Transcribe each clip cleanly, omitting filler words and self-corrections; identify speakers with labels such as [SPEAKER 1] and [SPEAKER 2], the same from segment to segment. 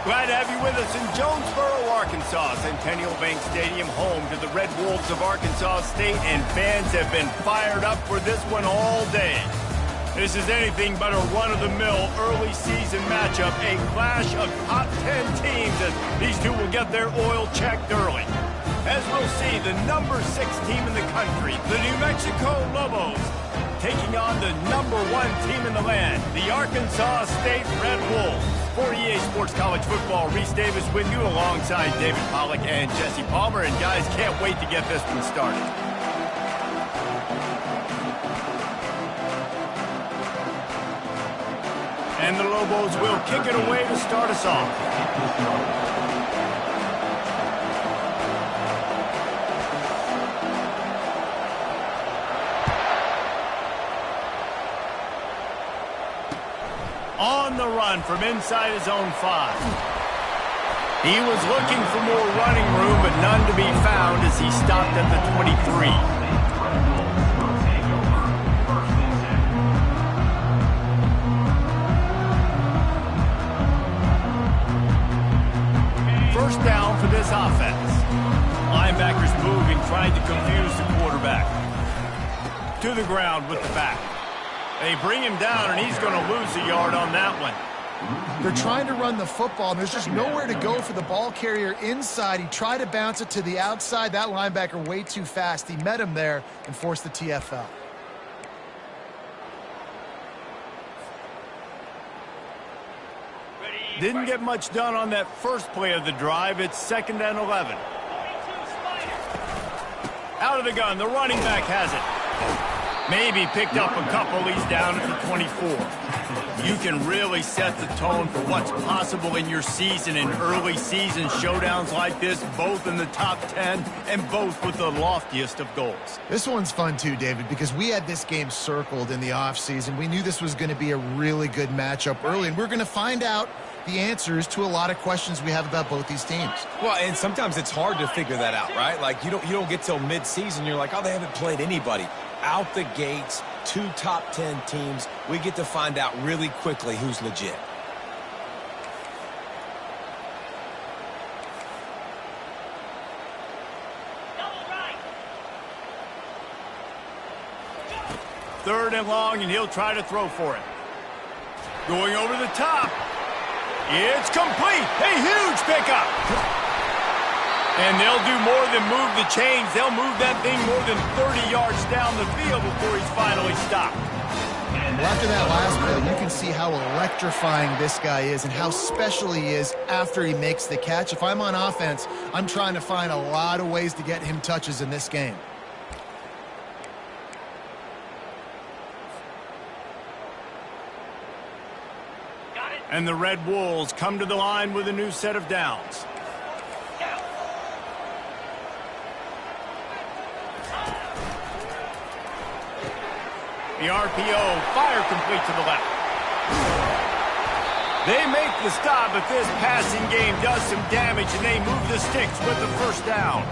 [SPEAKER 1] Glad to have you with us in Jonesboro, Arkansas. Centennial Bank Stadium, home to the Red Wolves of Arkansas State, and fans have been fired up for this one all day. This is anything but a run-of-the-mill early season matchup, a clash of top 10 teams as these two will get their oil checked early. As we'll see, the number 6 team in the country, the New Mexico Lobos, taking on the number 1 team in the land, the Arkansas State Red Wolves. For EA Sports College Football, Reese Davis with you alongside David Pollack and Jesse Palmer. And guys, can't wait to get this one started. And the Lobos will kick it away to start us off. On the run from inside his own 5. He was looking for more running room, but none to be found as he stopped at the 23. First down for this offense. Linebackers moving, trying to confuse the quarterback. To the ground with the back. They bring him down, and he's going to lose a yard on that one.
[SPEAKER 2] They're trying to run the football, and there's just nowhere to go for the ball carrier inside. He tried to bounce it to the outside. That linebacker way too fast. He met him there and forced the TFL.
[SPEAKER 1] Didn't get much done on that first play of the drive. It's 2nd and 11. Out of the gun, the running back has it. Maybe picked up a couple. He's down at the 24. You can really set the tone for what's possible in your season in early season showdowns like this, both in the top 10 and both with the loftiest of goals.
[SPEAKER 2] This one's fun too, David, because we had this game circled in the offseason. We knew this was going to be a really good matchup early, and we're going to find out the answers to a lot of questions we have about both these teams.
[SPEAKER 3] Well, and sometimes it's hard to figure that out, right? Like you don't get till mid-season, you're like, oh, they haven't played anybody. Out the gates, 2 top 10 teams. We get to find out really quickly who's legit.
[SPEAKER 1] Third and long, and he'll try to throw for it. Going over the top. It's complete. A huge pickup. And they'll do more than move the chains. They'll move that thing more than 30 yards down the field before he's finally stopped.
[SPEAKER 2] Well, after that last play, you can see how electrifying this guy is and how special he is after he makes the catch. If I'm on offense, I'm trying to find a lot of ways to get him touches in this game.
[SPEAKER 1] And the Red Wolves come to the line with a new set of downs. The RPO, fire complete to the left. They make the stop, but this passing game does some damage, and they move the sticks with the first down.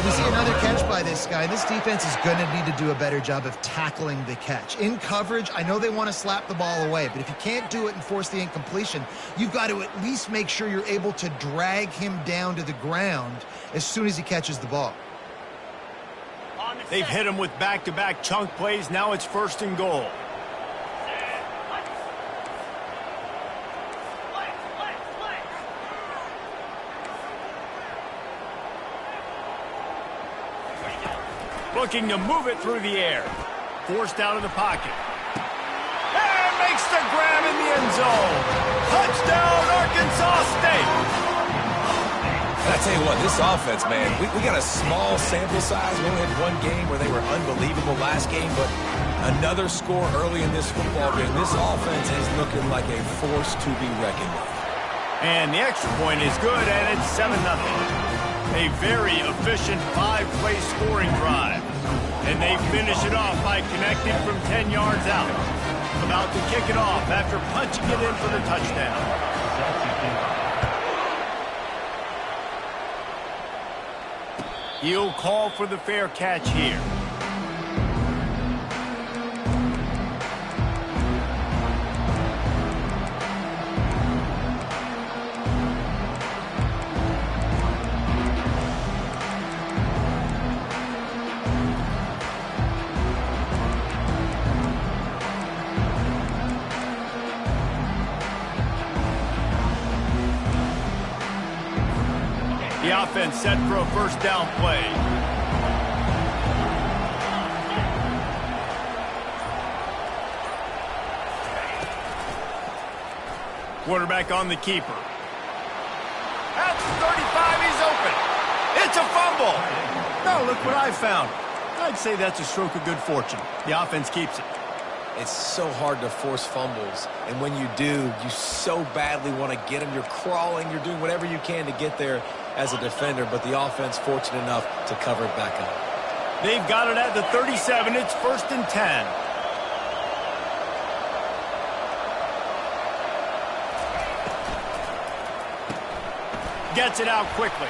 [SPEAKER 2] We see another catch by this guy. This defense is going to need to do a better job of tackling the catch. In coverage, I know they want to slap the ball away, but if you can't do it and force the incompletion, you've got to at least make sure you're able to drag him down to the ground as soon as he catches the ball.
[SPEAKER 1] They've hit him with back-to-back chunk plays. Now it's 1st and goal. Looking to move it through the air. Forced out of the pocket. And makes the grab in the end zone. Touchdown, Arkansas State.
[SPEAKER 3] I tell you what, this offense, man, we got a small sample size. We only had one game where they were unbelievable last game, but another score early in this football game. This offense is looking like a force to be reckoned with.
[SPEAKER 1] And the extra point is good, and it's 7-0. A very efficient 5-play scoring drive. And they finish it off by connecting from 10 yards out. About to kick it off after punching it in for the touchdown. He'll call for the fair catch here. the offense set for a first down play. Quarterback on the keeper. At the 35, he's open. It's a fumble. Now look what I found. I'd say that's a stroke of good fortune. The offense keeps it.
[SPEAKER 3] It's so hard to force fumbles, and when you do, you so badly want to get them. You're crawling, you're doing whatever you can to get there as a defender, but the offense fortunate enough to cover it back up.
[SPEAKER 1] They've got it at the 37. It's 1st and 10. Gets it out quickly.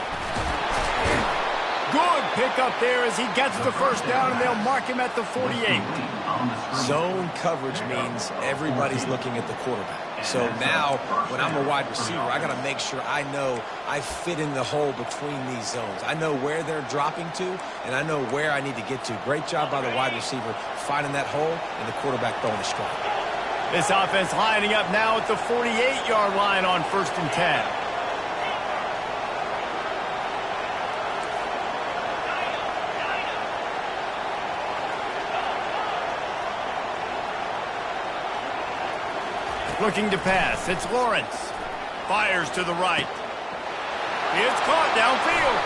[SPEAKER 1] Good pickup there as he gets the first down, and they'll mark him at the 48.
[SPEAKER 3] Zone coverage means everybody's looking at the quarterback. So now, when I'm a wide receiver, I got to make sure I know I fit in the hole between these zones. I know where they're dropping to, and I know where I need to get to. Great job by the wide receiver finding that hole, and the quarterback throwing a strike.
[SPEAKER 1] This offense lining up now at the 48-yard line on 1st and 10. Looking to pass. It's Lawrence. Fires to the right. It's caught downfield.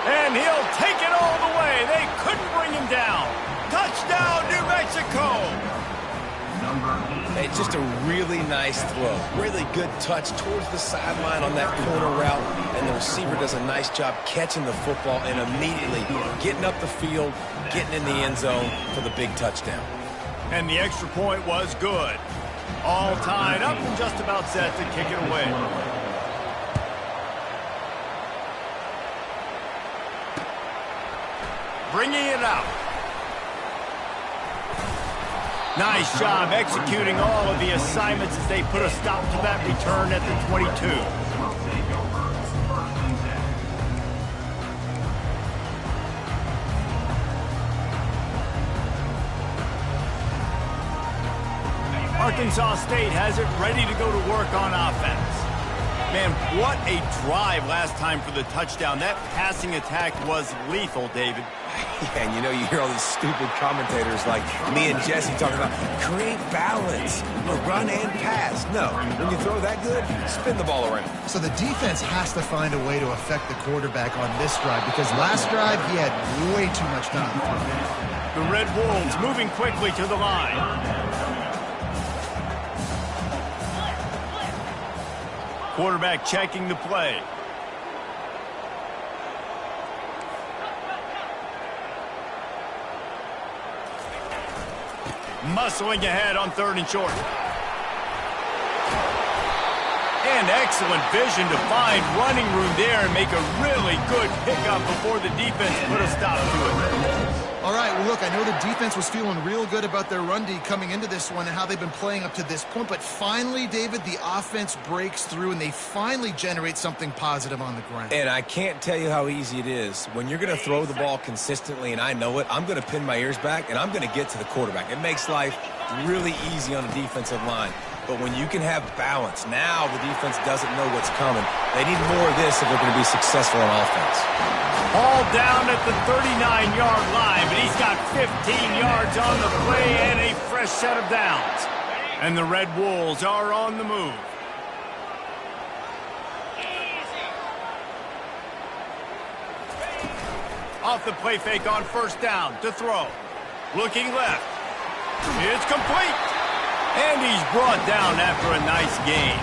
[SPEAKER 1] And he'll take it all the way. They couldn't bring him down. Touchdown, New Mexico.
[SPEAKER 3] It's just a really nice throw. Really good touch towards the sideline on that corner route. And the receiver does a nice job catching the football and immediately getting up the field, getting in the end zone for the big touchdown.
[SPEAKER 1] And the extra point was good. All tied up and just about set to kick it away. Bringing it out. Nice job executing all of the assignments as they put a stop to that return at the 22. Arkansas State has it ready to go to work on offense. Man, what a drive last time for the touchdown. That passing attack was lethal, David.
[SPEAKER 3] Yeah, and you know, you hear all these stupid commentators like me and Jesse talking about create balance, run and pass. No, when you throw that good, spin the ball around.
[SPEAKER 2] So the defense has to find a way to affect the quarterback on this drive because last drive he had way too much time.
[SPEAKER 1] The Red Wolves moving quickly to the line. Quarterback checking the play. Muscling ahead on 3rd and short. And excellent vision to find running room there and make a really good pickup before the defense put a stop to it.
[SPEAKER 2] All right, well, look, I know the defense was feeling real good about their run D coming into this one and how they've been playing up to this point, but finally, David, the offense breaks through and they finally generate something positive on the ground.
[SPEAKER 3] And I can't tell you how easy it is. When you're going to throw the ball consistently, and I know it, I'm going to pin my ears back, and I'm going to get to the quarterback. It makes life really easy on the defensive line. But when you can have balance, now the defense doesn't know what's coming. They need more of this if they're going to be successful on offense.
[SPEAKER 1] All down at the 39-yard line, but he's got 15 yards on the play and a fresh set of downs. And the Red Wolves are on the move. Off the play fake on 1st down to throw. Looking left. It's complete. And he's brought down after a nice gain.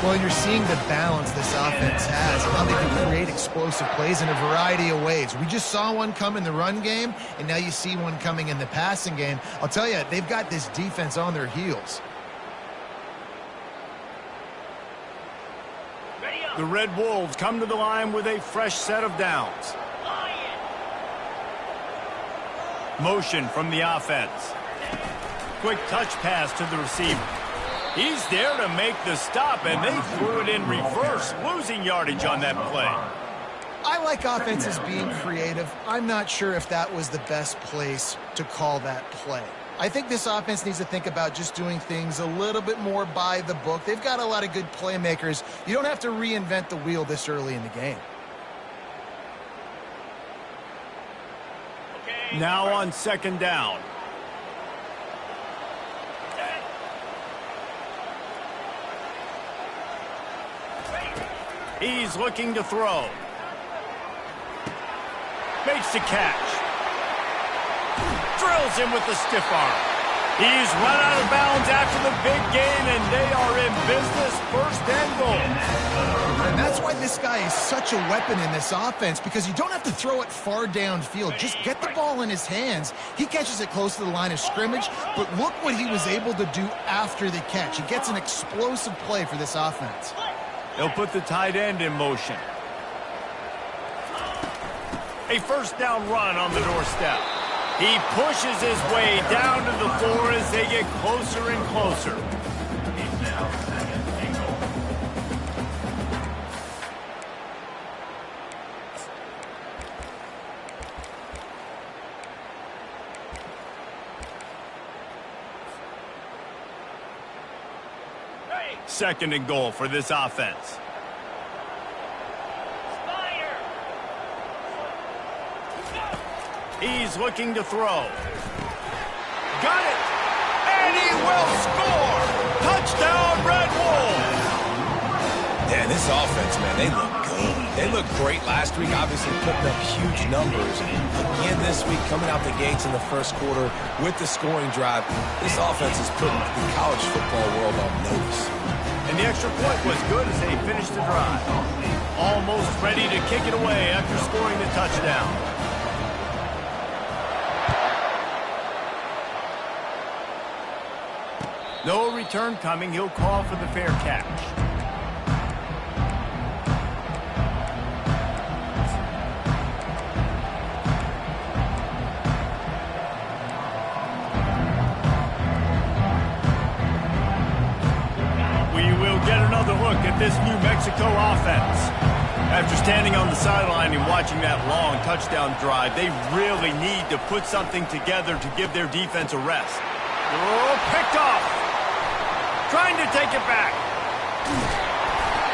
[SPEAKER 2] Well, you're seeing the balance this offense has and how they can create explosive plays in a variety of ways. We just saw one come in the run game, and now you see one coming in the passing game. I'll tell you, they've got this defense on their heels.
[SPEAKER 1] The Red Wolves come to the line with a fresh set of downs. Motion from the offense. Quick touch pass to the receiver. He's there to make the stop, and they threw it in reverse, losing yardage on that play.
[SPEAKER 2] I like offenses being creative. I'm not sure if that was the best place to call that play. I think this offense needs to think about just doing things a little bit more by the book. They've got a lot of good playmakers. You don't have to reinvent the wheel this early in the game.
[SPEAKER 1] Now on second down. He's looking to throw. Makes the catch. Drills him with the stiff arm. He's run out of bounds after the big gain, and they are in business, first and goal.
[SPEAKER 2] And that's why this guy is such a weapon in this offense, because you don't have to throw it far downfield. Just get the ball in his hands. He catches it close to the line of scrimmage, but look what he was able to do after the catch. He gets an explosive play for this offense.
[SPEAKER 1] They'll put the tight end in motion. A first down run on the doorstep. He pushes his way down to the floor as they get closer and closer. Second and goal for this offense. He's looking to throw. Got it! And he will score! Touchdown, Red Wolves!
[SPEAKER 3] Yeah, this offense, man, they look good. They looked great last week, obviously putting up huge numbers. Again this week, coming out the gates in the first quarter with the scoring drive. This offense is putting the college football world on notice.
[SPEAKER 1] And the extra point was good as they finished the drive. Almost ready to kick it away after scoring the touchdown. No return coming. He'll call for the fair catch. We will get another look at this New Mexico offense. After standing on the sideline and watching that long touchdown drive, they really need to put something together to give their defense a rest. Oh, picked off. Trying to take it back.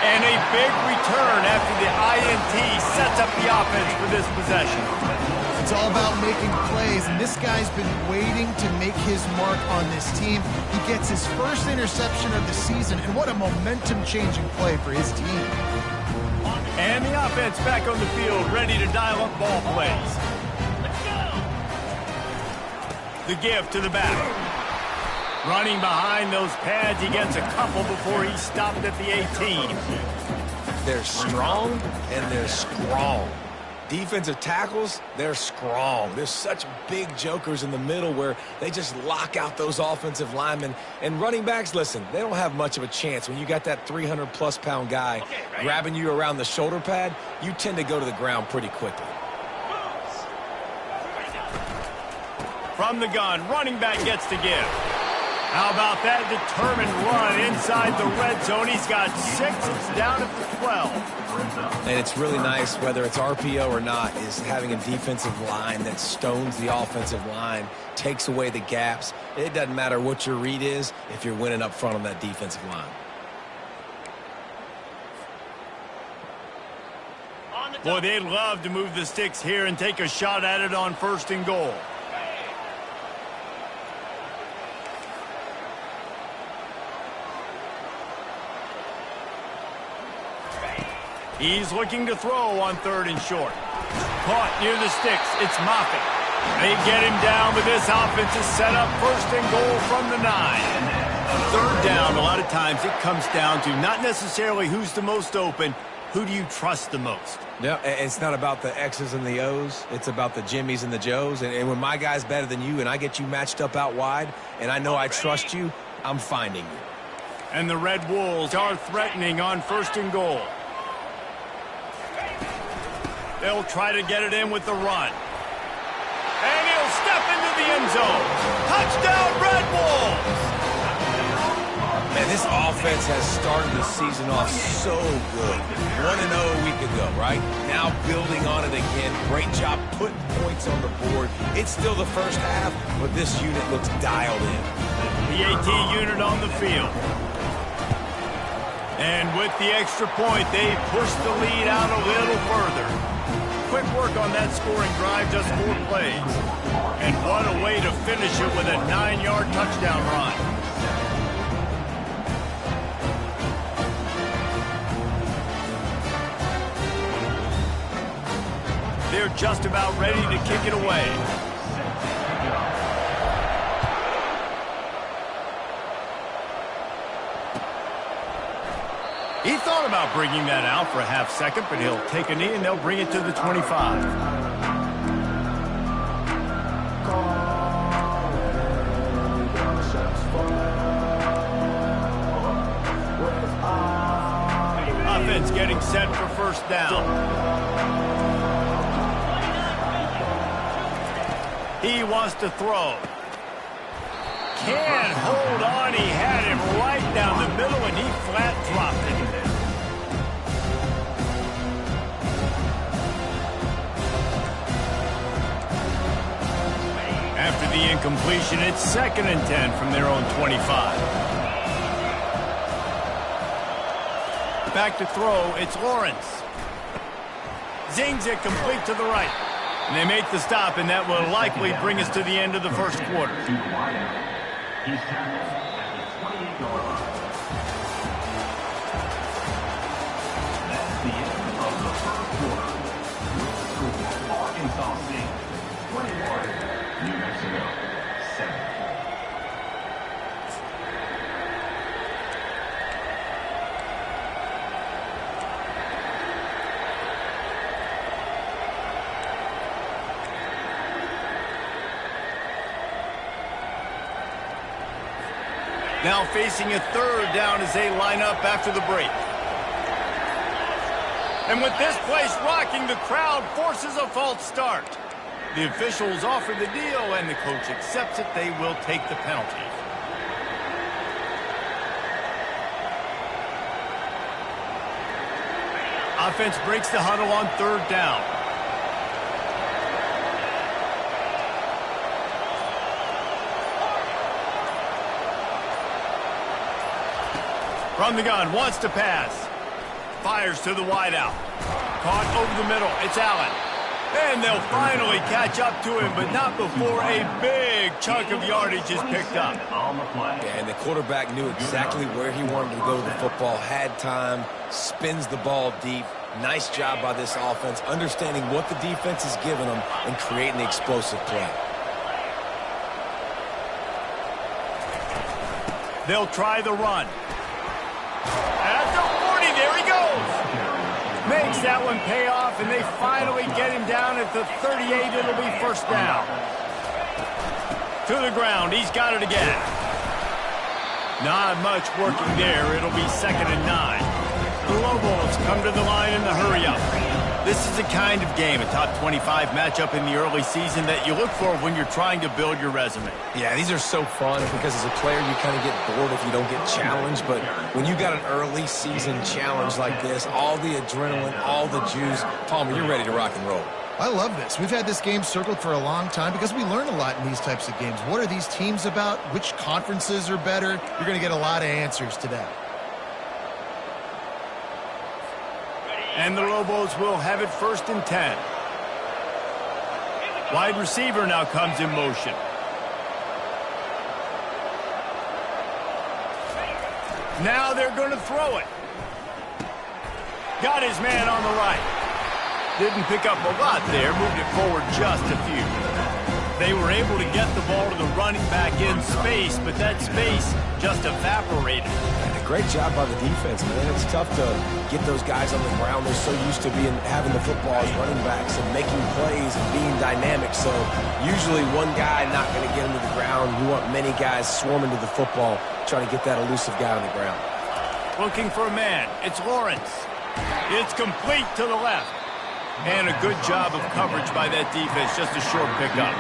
[SPEAKER 1] And a big return after the INT sets up the offense for this possession.
[SPEAKER 2] It's all about making plays, and this guy's been waiting to make his mark on this team. He gets his first interception of the season, and what a momentum-changing play for his team.
[SPEAKER 1] And the offense back on the field, ready to dial up ball plays. Let's go. The give to the back. Running behind those pads, he gets a couple before he stopped at the 18.
[SPEAKER 3] They're strong and they're strong. Defensive tackles, they're strong. There's such big jokers in the middle where they just lock out those offensive linemen. And running backs, listen, they don't have much of a chance. When you got that 300-plus pound guy grabbing you around the shoulder pad, you tend to go to the ground pretty quickly.
[SPEAKER 1] From the gun, running back gets to give. How about that determined run inside the red zone? He's got 6. It's down at the 12.
[SPEAKER 3] And it's really nice, whether it's RPO or not, is having a defensive line that stones the offensive line, takes away the gaps. It doesn't matter what your read is if you're winning up front on that defensive line.
[SPEAKER 1] Boy, they'd love to move the sticks here and take a shot at it on first and goal. He's looking to throw on third and short. Caught near the sticks. It's Moffitt. They get him down, but this offense is set up first and goal from the 9. Third down, a lot of times it comes down to not necessarily who's the most open, who do you trust the most?
[SPEAKER 3] Yeah, it's not about the X's and the O's. It's about the Jimmys and the Joes. And when my guy's better than you and I get you matched up out wide and I know I trust you, I'm finding you.
[SPEAKER 1] And the Red Wolves are threatening on first and goal. They'll try to get it in with the run. And he'll step into the end zone. Touchdown, Red Wolves!
[SPEAKER 3] Man, this offense has started the season off so good. 1-0 a week ago, right? Now building on it again. Great job putting points on the board. It's still the first half, but this unit looks dialed in.
[SPEAKER 1] The AT unit on the field. And with the extra point, they push the lead out a little further. quick work on that scoring drive, just 4 plays. And what a way to finish it with a 9-yard touchdown run. They're just about ready to kick it away. He thought about bringing that out for a half second, but he'll take a knee and they'll bring it to the 25. Offense getting set for first down. He wants to throw. Can't hold on. He had him right down the middle, and he flat dropped it. After the incompletion, it's 2nd and 10 from their own 25. Back to throw, it's Lawrence. Zings it complete to the right. And they make the stop, and that will likely bring us to the end of the first quarter.
[SPEAKER 4] He's tackled at the 28-yard line. That's the end of the first quarter. With score, Arkansas State 21, New Mexico 7.
[SPEAKER 1] Now facing a 3rd down as they line up after the break. And with this place rocking, the crowd forces a false start. The officials offer the deal, and the coach accepts it. They will take the penalty. Offense breaks the huddle on 3rd down. From the gun, wants to pass. Fires to the wideout. Caught over the middle. It's Allen. And they'll finally catch up to him, but not before a big chunk of yardage is picked up.
[SPEAKER 3] Yeah, and the quarterback knew exactly where he wanted to go with the football, had time, spins the ball deep. Nice job by this offense, understanding what the defense is giving them and creating the explosive play.
[SPEAKER 1] They'll try the run. At the 40, there he goes. Makes that one pay off, and they finally get him down at the 38. It'll be first down. To the ground. He's got it again. Not much working there. It'll be 2nd and 9. The Lobos come to the line in the hurry-up. This is the kind of game, a top 25 matchup in the early season, that you look for when you're trying to build your resume.
[SPEAKER 3] Yeah, these are so fun because as a player you kind of get bored if you don't get challenged, but when you got an early season challenge like this, all the adrenaline, all the juice, Palmer, you're ready to rock and roll.
[SPEAKER 2] I love this. We've had this game circled for a long time because we learn a lot in these types of games. What are these teams about? Which conferences are better? You're going to get a lot of answers today.
[SPEAKER 1] And the Lobos will have it 1st and 10. Wide receiver now comes in motion. Now they're going to throw it. Got his man on the right. Didn't pick up a lot there, moved it forward just a few. They were able to get the ball to the running back in space, but that space just evaporated.
[SPEAKER 3] And a great job by the defense, man. It's tough to get those guys on the ground. They're so used to having the football as running backs and making plays and being dynamic. So usually one guy not going to get him to the ground. You want many guys swarming to the football, trying to get that elusive guy on the ground.
[SPEAKER 1] Looking for a man. It's Lawrence. It's complete to the left. And a good job of coverage by that defense. Just a short pickup.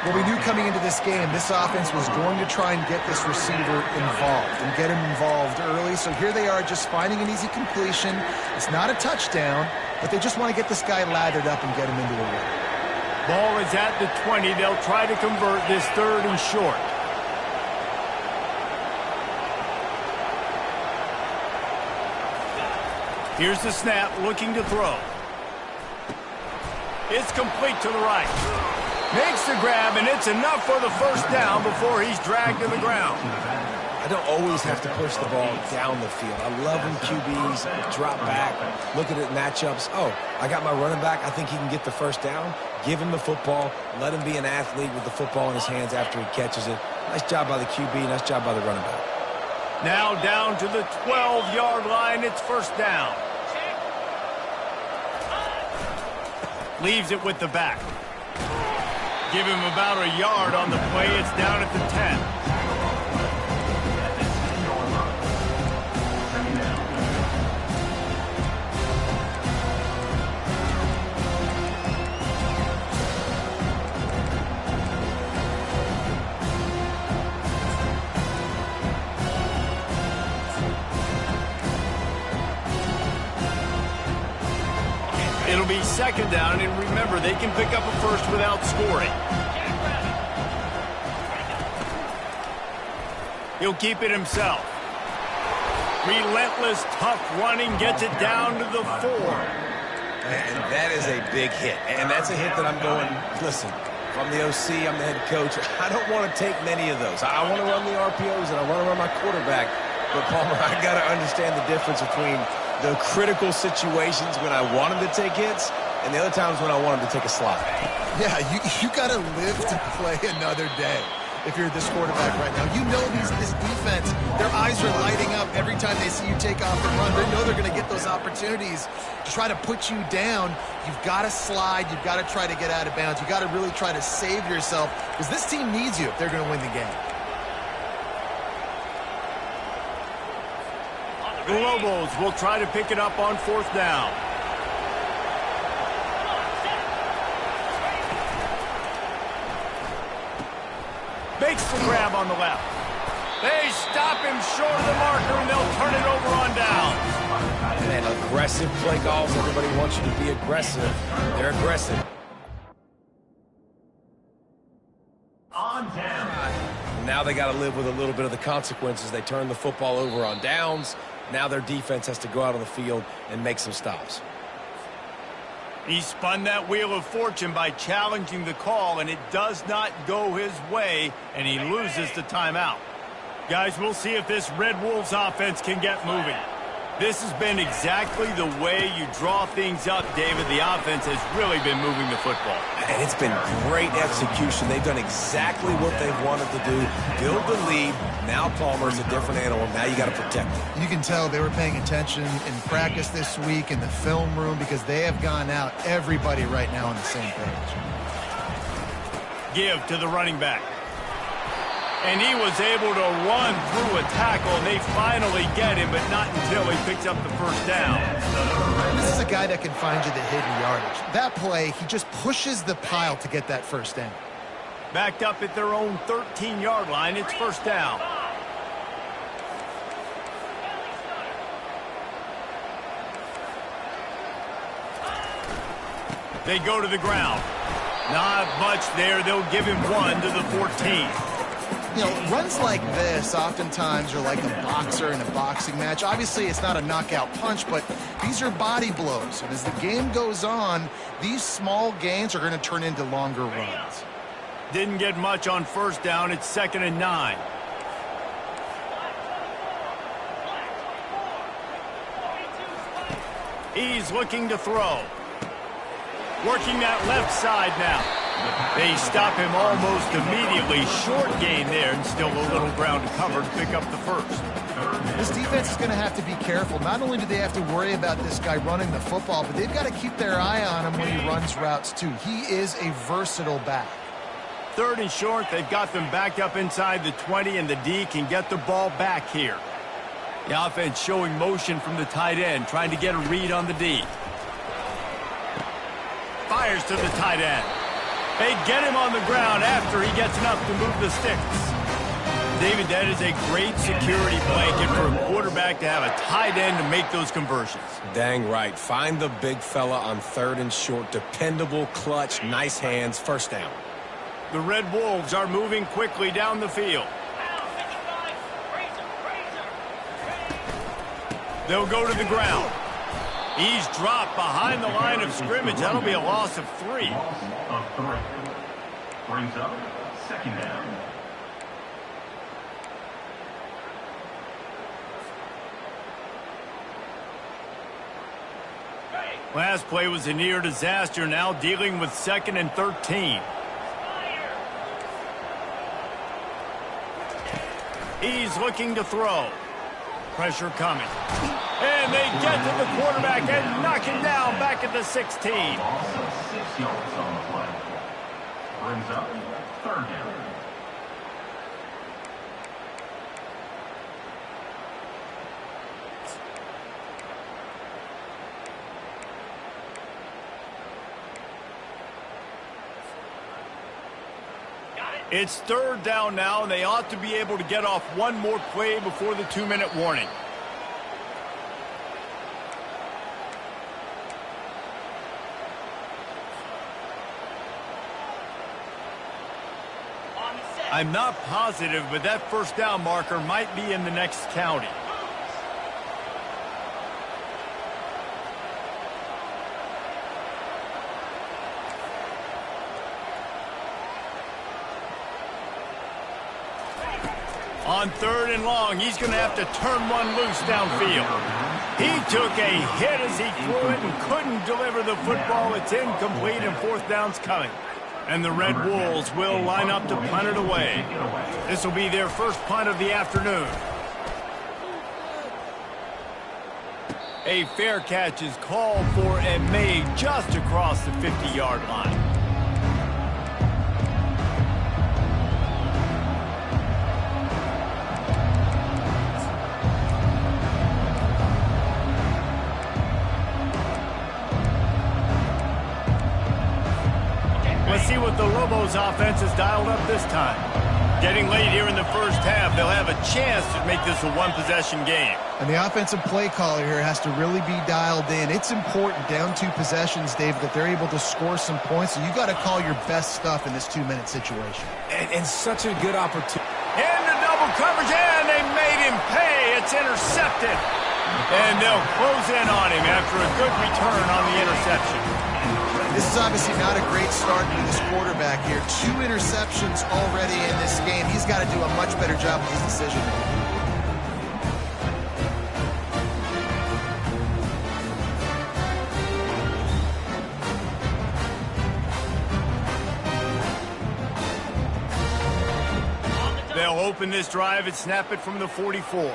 [SPEAKER 2] Well, we knew coming into this game, this offense was going to try and get this receiver involved and get him involved early. So here they are just finding an easy completion. It's not a touchdown, but they just want to get this guy lathered up and get him into a run.
[SPEAKER 1] Ball is at the 20. They'll try to convert this 3rd and short. Here's the snap, looking to throw. It's complete to the right. Makes the grab, and it's enough for the first down before he's dragged to the ground.
[SPEAKER 3] I don't always have to push the ball down the field. I love when QBs drop back, look at it matchups. Oh, I got my running back. I think he can get the first down. Give him the football. Let him be an athlete with the football in his hands after he catches it. Nice job by the QB. Nice job by the running back.
[SPEAKER 1] Now down to the 12-yard line. It's first down. Leaves it with the back. Give him about a yard on the play. It's down at the 10. It'll be second down, and remember, they can pick up a first without scoring. He'll keep it himself. Relentless, tough running, gets it down to the 4.
[SPEAKER 3] And that is a big hit. And that's a hit that I'm going, listen, if I'm the OC, I'm the head coach, I don't want to take many of those. I want to run the RPOs, and I want to run my quarterback. But, Palmer, I got to understand the difference between the critical situations when I want him to take hits and the other times when I want him to take a slot.
[SPEAKER 2] Yeah, you got to live to play another day if you're this quarterback right now. You know this defense, their eyes are lighting up every time they see you take off and run. They know they're going to get those opportunities to try to put you down. You've got to slide. You've got to try to get out of bounds. You've got to really try to save yourself because this team needs you if they're going to win the game.
[SPEAKER 1] The Lobos will try to pick it up on fourth down. Makes the grab on the left. They stop him short of the marker, and they'll turn it over on down.
[SPEAKER 3] Man, aggressive play calls. Everybody wants you to be aggressive. They're aggressive.
[SPEAKER 4] On down.
[SPEAKER 3] Now they got to live with a little bit of the consequences. They turn the football over on downs. Now their defense has to go out on the field and make some stops.
[SPEAKER 1] He spun that wheel of fortune by challenging the call, and it does not go his way, and he loses the timeout. Guys, we'll see if this Red Wolves offense can get moving. This has been exactly the way you draw things up, David. The offense has really been moving the football.
[SPEAKER 3] And it's been great execution. They've done exactly what they've wanted to do. Build the lead. Now Palmer's a different animal. Now you got to protect him.
[SPEAKER 2] You can tell they were paying attention in practice this week in the film room because they have gone out, everybody right now on the same page.
[SPEAKER 1] Give to the running back. And he was able to run through a tackle, and they finally get him, but not until he picks up the first down.
[SPEAKER 2] This is a guy that can find you the hidden yardage. That play, he just pushes the pile to get that first down.
[SPEAKER 1] Backed up at their own 13-yard line, it's first down. They go to the ground. Not much there. They'll give him one to the 14.
[SPEAKER 2] You know, runs like this oftentimes are like a boxer in a boxing match. Obviously, it's not a knockout punch, but these are body blows. And as the game goes on, these small gains are going to turn into longer runs.
[SPEAKER 1] Didn't get much on first down. It's 2nd and 9. He's looking to throw. Working that left side now. They stop him almost immediately. Short gain there, and still a little ground to cover to pick up the first.
[SPEAKER 2] This defense is going to have to be careful. Not only do they have to worry about this guy running the football, but they've got to keep their eye on him when he runs routes too. He is a versatile back.
[SPEAKER 1] 3rd and short. They've got them backed up inside the 20, and the D can get the ball back here. The offense showing motion from the tight end, trying to get a read on the D. Fires to the tight end. They get him on the ground after he gets enough to move the sticks. David, that is a great security blanket for a quarterback to have a tight end to make those conversions.
[SPEAKER 3] Dang right. Find the big fella on 3rd and short. Dependable, clutch, nice hands, first down.
[SPEAKER 1] The Red Wolves are moving quickly down the field. They'll go to the ground. He's dropped behind the line of scrimmage. That'll be a loss of 3.
[SPEAKER 4] Loss of 3. Brings up second down.
[SPEAKER 1] Last play was a near disaster, now dealing with 2nd and 13. He's looking to throw. Pressure coming. And they get to the quarterback and knock him down back at the 16.
[SPEAKER 4] Loss of 6 yards on the play. Brings up third down.
[SPEAKER 1] It's 3rd down now, and they ought to be able to get off one more play before the 2-minute warning. I'm not positive, but that 1st down marker might be in the next county. On 3rd and long, he's going to have to turn one loose downfield. He took a hit as he threw it and couldn't deliver the football. It's incomplete, and 4th down's coming. And the Red Wolves will line up to punt it away. This will be their first punt of the afternoon. A fair catch is called for and made just across the 50-yard line. Let's see what the Lobos offense has dialed up this time. Getting late here in the first half, they'll have a chance to make this a one-possession game.
[SPEAKER 2] And the offensive play caller here has to really be dialed in. It's important down 2 possessions, David, that they're able to score some points. So you got to call your best stuff in this 2-minute situation.
[SPEAKER 3] And such a good opportunity.
[SPEAKER 1] Into double coverage, and they made him pay. It's intercepted. And they'll close in on him after a good return on the interception.
[SPEAKER 2] This is obviously not a great start for this quarterback here. 2 interceptions already in this game. He's got to do a much better job with his decision making.
[SPEAKER 1] They'll open this drive and snap it from the 44.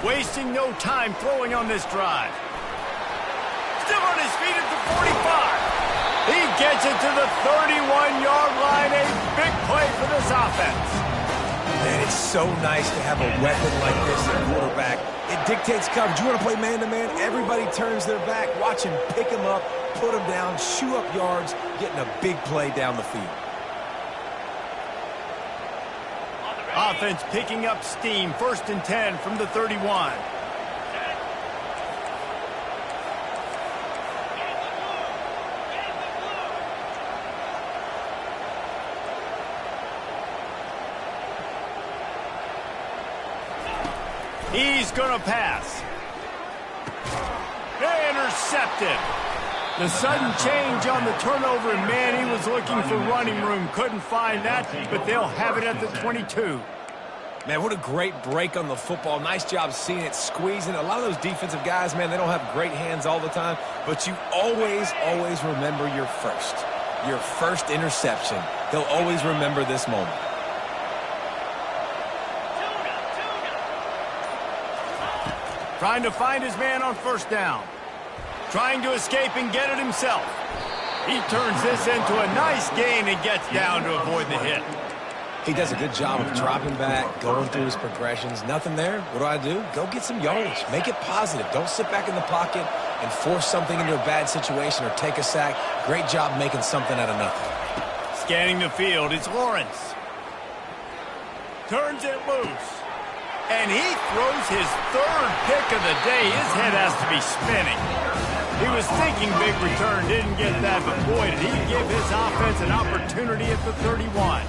[SPEAKER 1] Wasting no time throwing on this drive. Still on his feet at the 45. He gets it to the 31-yard line. A big play for this offense.
[SPEAKER 3] Man, it's so nice to have a weapon like this at quarterback. It dictates coverage. You want to play man-to-man? Everybody turns their back. Watch him pick him up, put him down, shoot up yards, getting a big play down the field.
[SPEAKER 1] Offense picking up steam. 1st and 10 from the 31. He's going to pass. Intercepted. The sudden change on the turnover, and man, he was looking for running room. Couldn't find that, but they'll have it at the 22.
[SPEAKER 3] Man, what a great break on the football. Nice job seeing it, squeezing. A lot of those defensive guys, man, they don't have great hands all the time, but you always remember your first interception. They'll always remember this moment.
[SPEAKER 1] Trying to find his man on 1st down. Trying to escape and get it himself. He turns this into a nice gain and gets down to avoid the hit.
[SPEAKER 3] He does a good job of dropping back, going through his progressions. Nothing there. What do? Go get some yardage. Make it positive. Don't sit back in the pocket and force something into a bad situation or take a sack. Great job making something out of nothing.
[SPEAKER 1] Scanning the field, it's Lawrence. Turns it loose. And he throws his 3rd pick of the day. His head has to be spinning. He was thinking big return, didn't get that, but boy, did he give his offense an opportunity at the 31.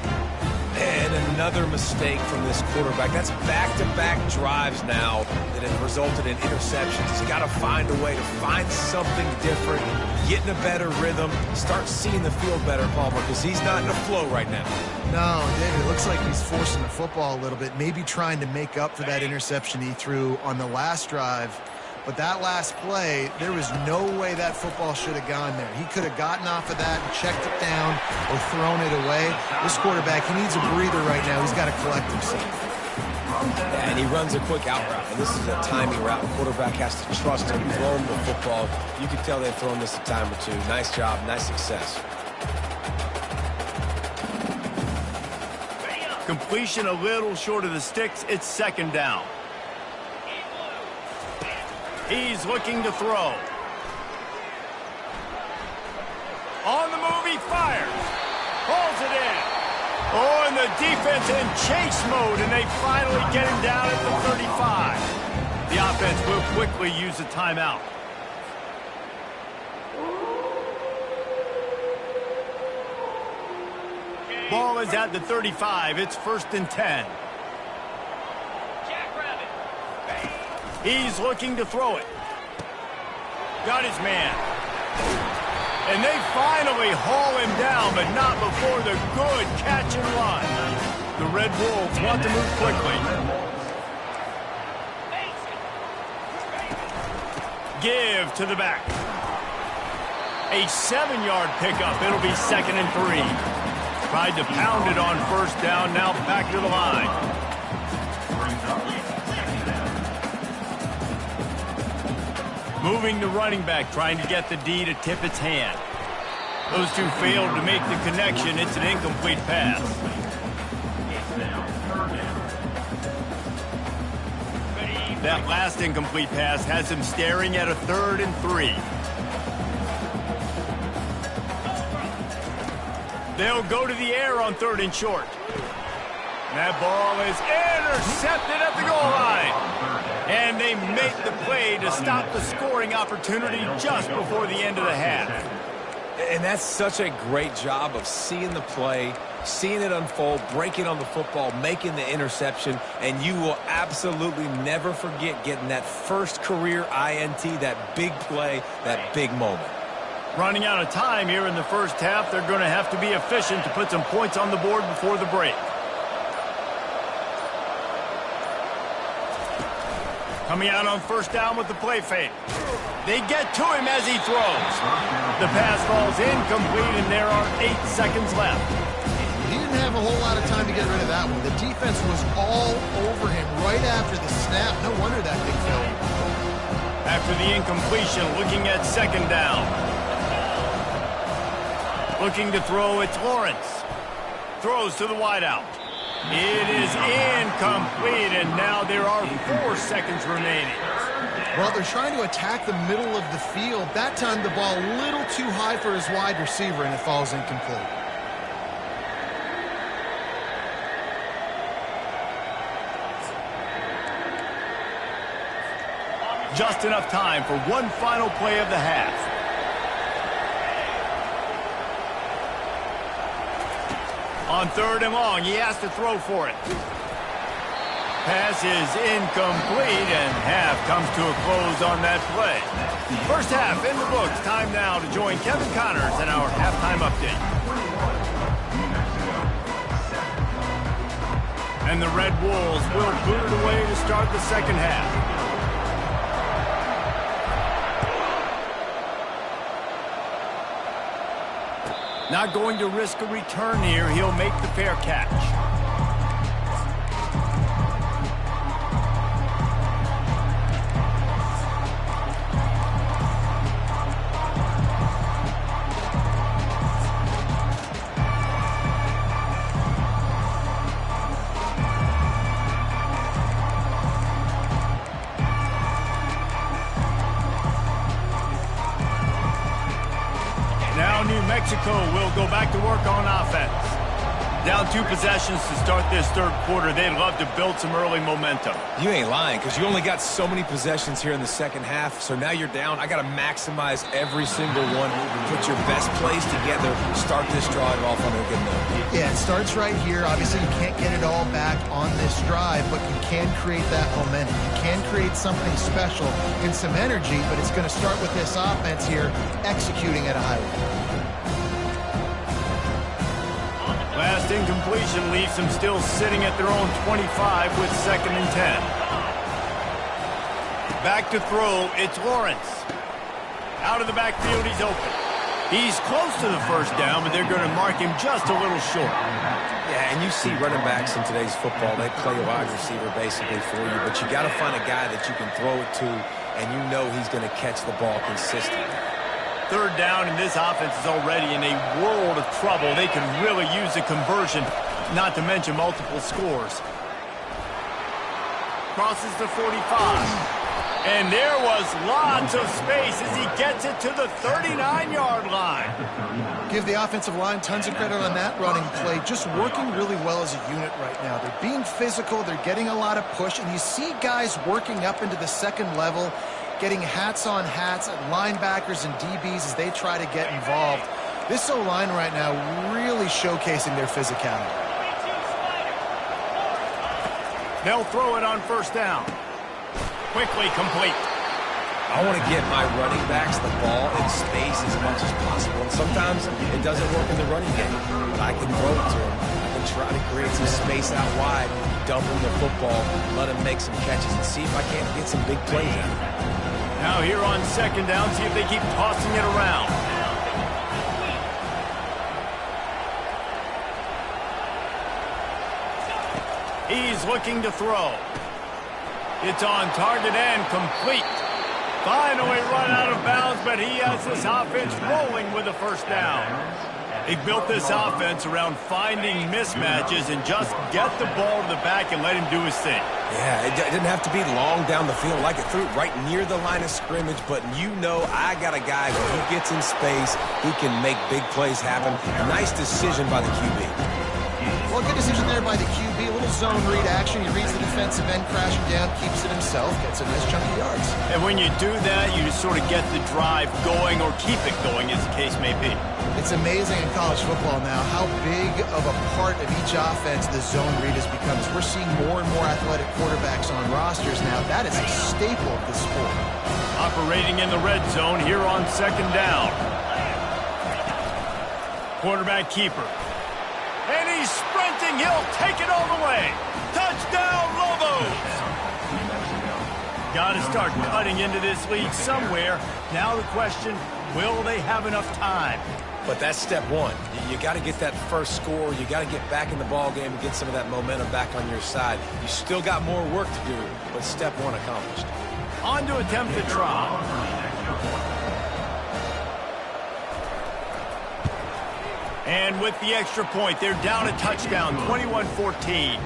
[SPEAKER 3] And And another mistake from this quarterback. That's back-to-back drives now that have resulted in interceptions. He's got to find a way to find something different, get in a better rhythm, start seeing the field better, Palmer, because he's not in a flow right now.
[SPEAKER 2] No, David, it looks like he's forcing the football a little bit, maybe trying to make up for that interception he threw on the last drive. But that last play, there was no way that football should have gone there. He could have gotten off of that and checked it down or thrown it away. This quarterback, he needs a breather right now. He's got to collect himself.
[SPEAKER 3] Yeah, and he runs a quick out route, and this is a timing route. The quarterback has to trust him, throw him the football. You can tell they've thrown this a time or two. Nice job, nice success.
[SPEAKER 1] Completion a little short of the sticks. It's second down. He's looking to throw. On the move, he fires. Pulls it in. Oh, and the defense in chase mode, and they finally get him down at the 35. The offense will quickly use a timeout. Ball is at the 35. It's 1st and 10. He's looking to throw it. Got his man. And they finally haul him down, but not before the good catch and run. The Red Wolves want to move quickly. Give to the back. A 7-yard pickup. It'll be 2nd and 3. Tried to pound it on 1st down. Now back to the line. Moving the running back, trying to get the D to tip its hand. Those two failed to make the connection. It's an incomplete pass. That last incomplete pass has him staring at a 3rd and 3. They'll go to the air on 3rd and short. That ball is intercepted at the goal line. And they make the play to stop the scoring opportunity just before the end of the half.
[SPEAKER 3] And that's such a great job of seeing the play, seeing it unfold, breaking on the football, making the interception, and you will absolutely never forget getting that first career INT, that big play, that big moment.
[SPEAKER 1] Running out of time here in the first half, they're going to have to be efficient to put some points on the board before the break. Coming out on 1st down with the play fake. They get to him as he throws. The pass falls incomplete, and there are 8 seconds left.
[SPEAKER 2] He didn't have a whole lot of time to get rid of that one. The defense was all over him right after the snap. No wonder that big failure.
[SPEAKER 1] After the incompletion, looking at 2nd down. Looking to throw, it's Lawrence. Throws to the wideout. It is incomplete, and now there are 4 seconds remaining.
[SPEAKER 2] Well, they're trying to attack the middle of the field. That time, the ball a little too high for his wide receiver, and it falls incomplete.
[SPEAKER 1] Just enough time for one final play of the half. On 3rd and long, he has to throw for it. Pass is incomplete, and half comes to a close on that play. First half in the books. Time now to join Kevin Connors in our halftime update. And the Red Wolves will boot it away to start the second half. Not going to risk a return here. He'll make the fair catch. Now New Mexico will go back to work on offense. Down 2 possessions to start this third quarter. They'd love to build some early momentum.
[SPEAKER 3] You ain't lying, because you only got so many possessions here in the second half, so now you're down. I got to maximize every single one, put your best plays together, start this drive off on a good note.
[SPEAKER 2] Yeah, it starts right here. Obviously, you can't get it all back on this drive, but you can create that momentum. You can create something special and some energy, but it's going to start with this offense here executing at a high level.
[SPEAKER 1] Last incompletion leaves them still sitting at their own 25 with 2nd and 10. Back to throw, it's Lawrence. Out of the backfield, he's open. He's close to the first down, but they're going to mark him just a little short.
[SPEAKER 3] Yeah, and you see running backs in today's football, they play a wide receiver basically for you, but you got to find a guy that you can throw it to, and you know he's going to catch the ball consistently.
[SPEAKER 1] 3rd down, and this offense is already in a world of trouble. They could really use a conversion, not to mention multiple scores. Crosses the 45. And there was lots of space as he gets it to the 39-yard line.
[SPEAKER 2] Give the offensive line tons of credit on that running play. Just working really well as a unit right now. They're being physical. They're getting a lot of push. And you see guys working up into the second level, getting hats on hats at linebackers and DBs as they try to get involved. This O-line right now really showcasing their physicality.
[SPEAKER 1] They'll throw it on 1st down. Quickly complete.
[SPEAKER 3] I want to get my running backs the ball in space as much as possible. And sometimes it doesn't work in the running game, but I can throw it to them. I can try to create some space out wide, dump them the football, let them make some catches, and see if I can't get some big plays out of it.
[SPEAKER 1] Now here on 2nd down, see if they keep tossing it around. He's looking to throw. It's on target and complete. Finally run out of bounds, but he has this offense rolling with a 1st down. He built this offense around finding mismatches and just get the ball to the back and let him do his thing.
[SPEAKER 3] Yeah, it didn't have to be long down the field. Like it threw it right near the line of scrimmage, but you know I got a guy when he gets in space, he can make big plays happen. A nice decision by the QB.
[SPEAKER 2] Well, good decision there by the QB. A little zone read action. He reads the defensive end crashing down, keeps it himself, gets a nice chunk of yards.
[SPEAKER 1] And when you do that, you just sort of get the drive going or keep it going, as the case may be.
[SPEAKER 2] It's amazing in college football now how big of a part of each offense the zone read has become. As we're seeing more and more athletic quarterbacks on rosters now, that is a staple of the sport.
[SPEAKER 1] Operating in the red zone here on 2nd down. Quarterback keeper. And he's sprinting. He'll take it all the way. Touchdown, Lobos! Got to start cutting into this lead somewhere. Now the question, will they have enough time?
[SPEAKER 3] But that's step one. You got to get that first score. You got to get back in the ball game and get some of that momentum back on your side. You still got more work to do, but step one accomplished.
[SPEAKER 1] On to attempt the try. And with the extra point, they're down a touchdown, 21-14.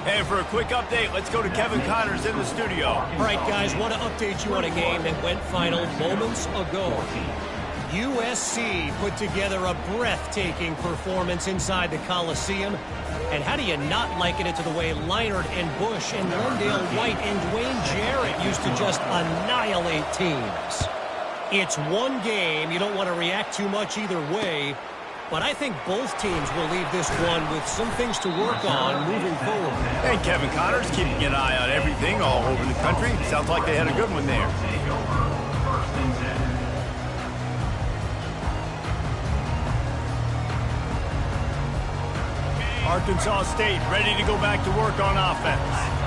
[SPEAKER 1] And for a quick update, let's go to Kevin Connors in the studio.
[SPEAKER 5] All right, guys, want to update you on a game that went final moments ago. USC put together a breathtaking performance inside the Coliseum. And how do you not liken it to the way Leinart and Bush and Lendale White and Dwayne Jarrett used to just annihilate teams? It's one game. You don't want to react too much either way. But I think both teams will leave this one with some things to work on moving forward.
[SPEAKER 1] And Kevin Connors keeping an eye on everything all over the country. Sounds like they had a good one there. Arkansas State ready to go back to work on offense.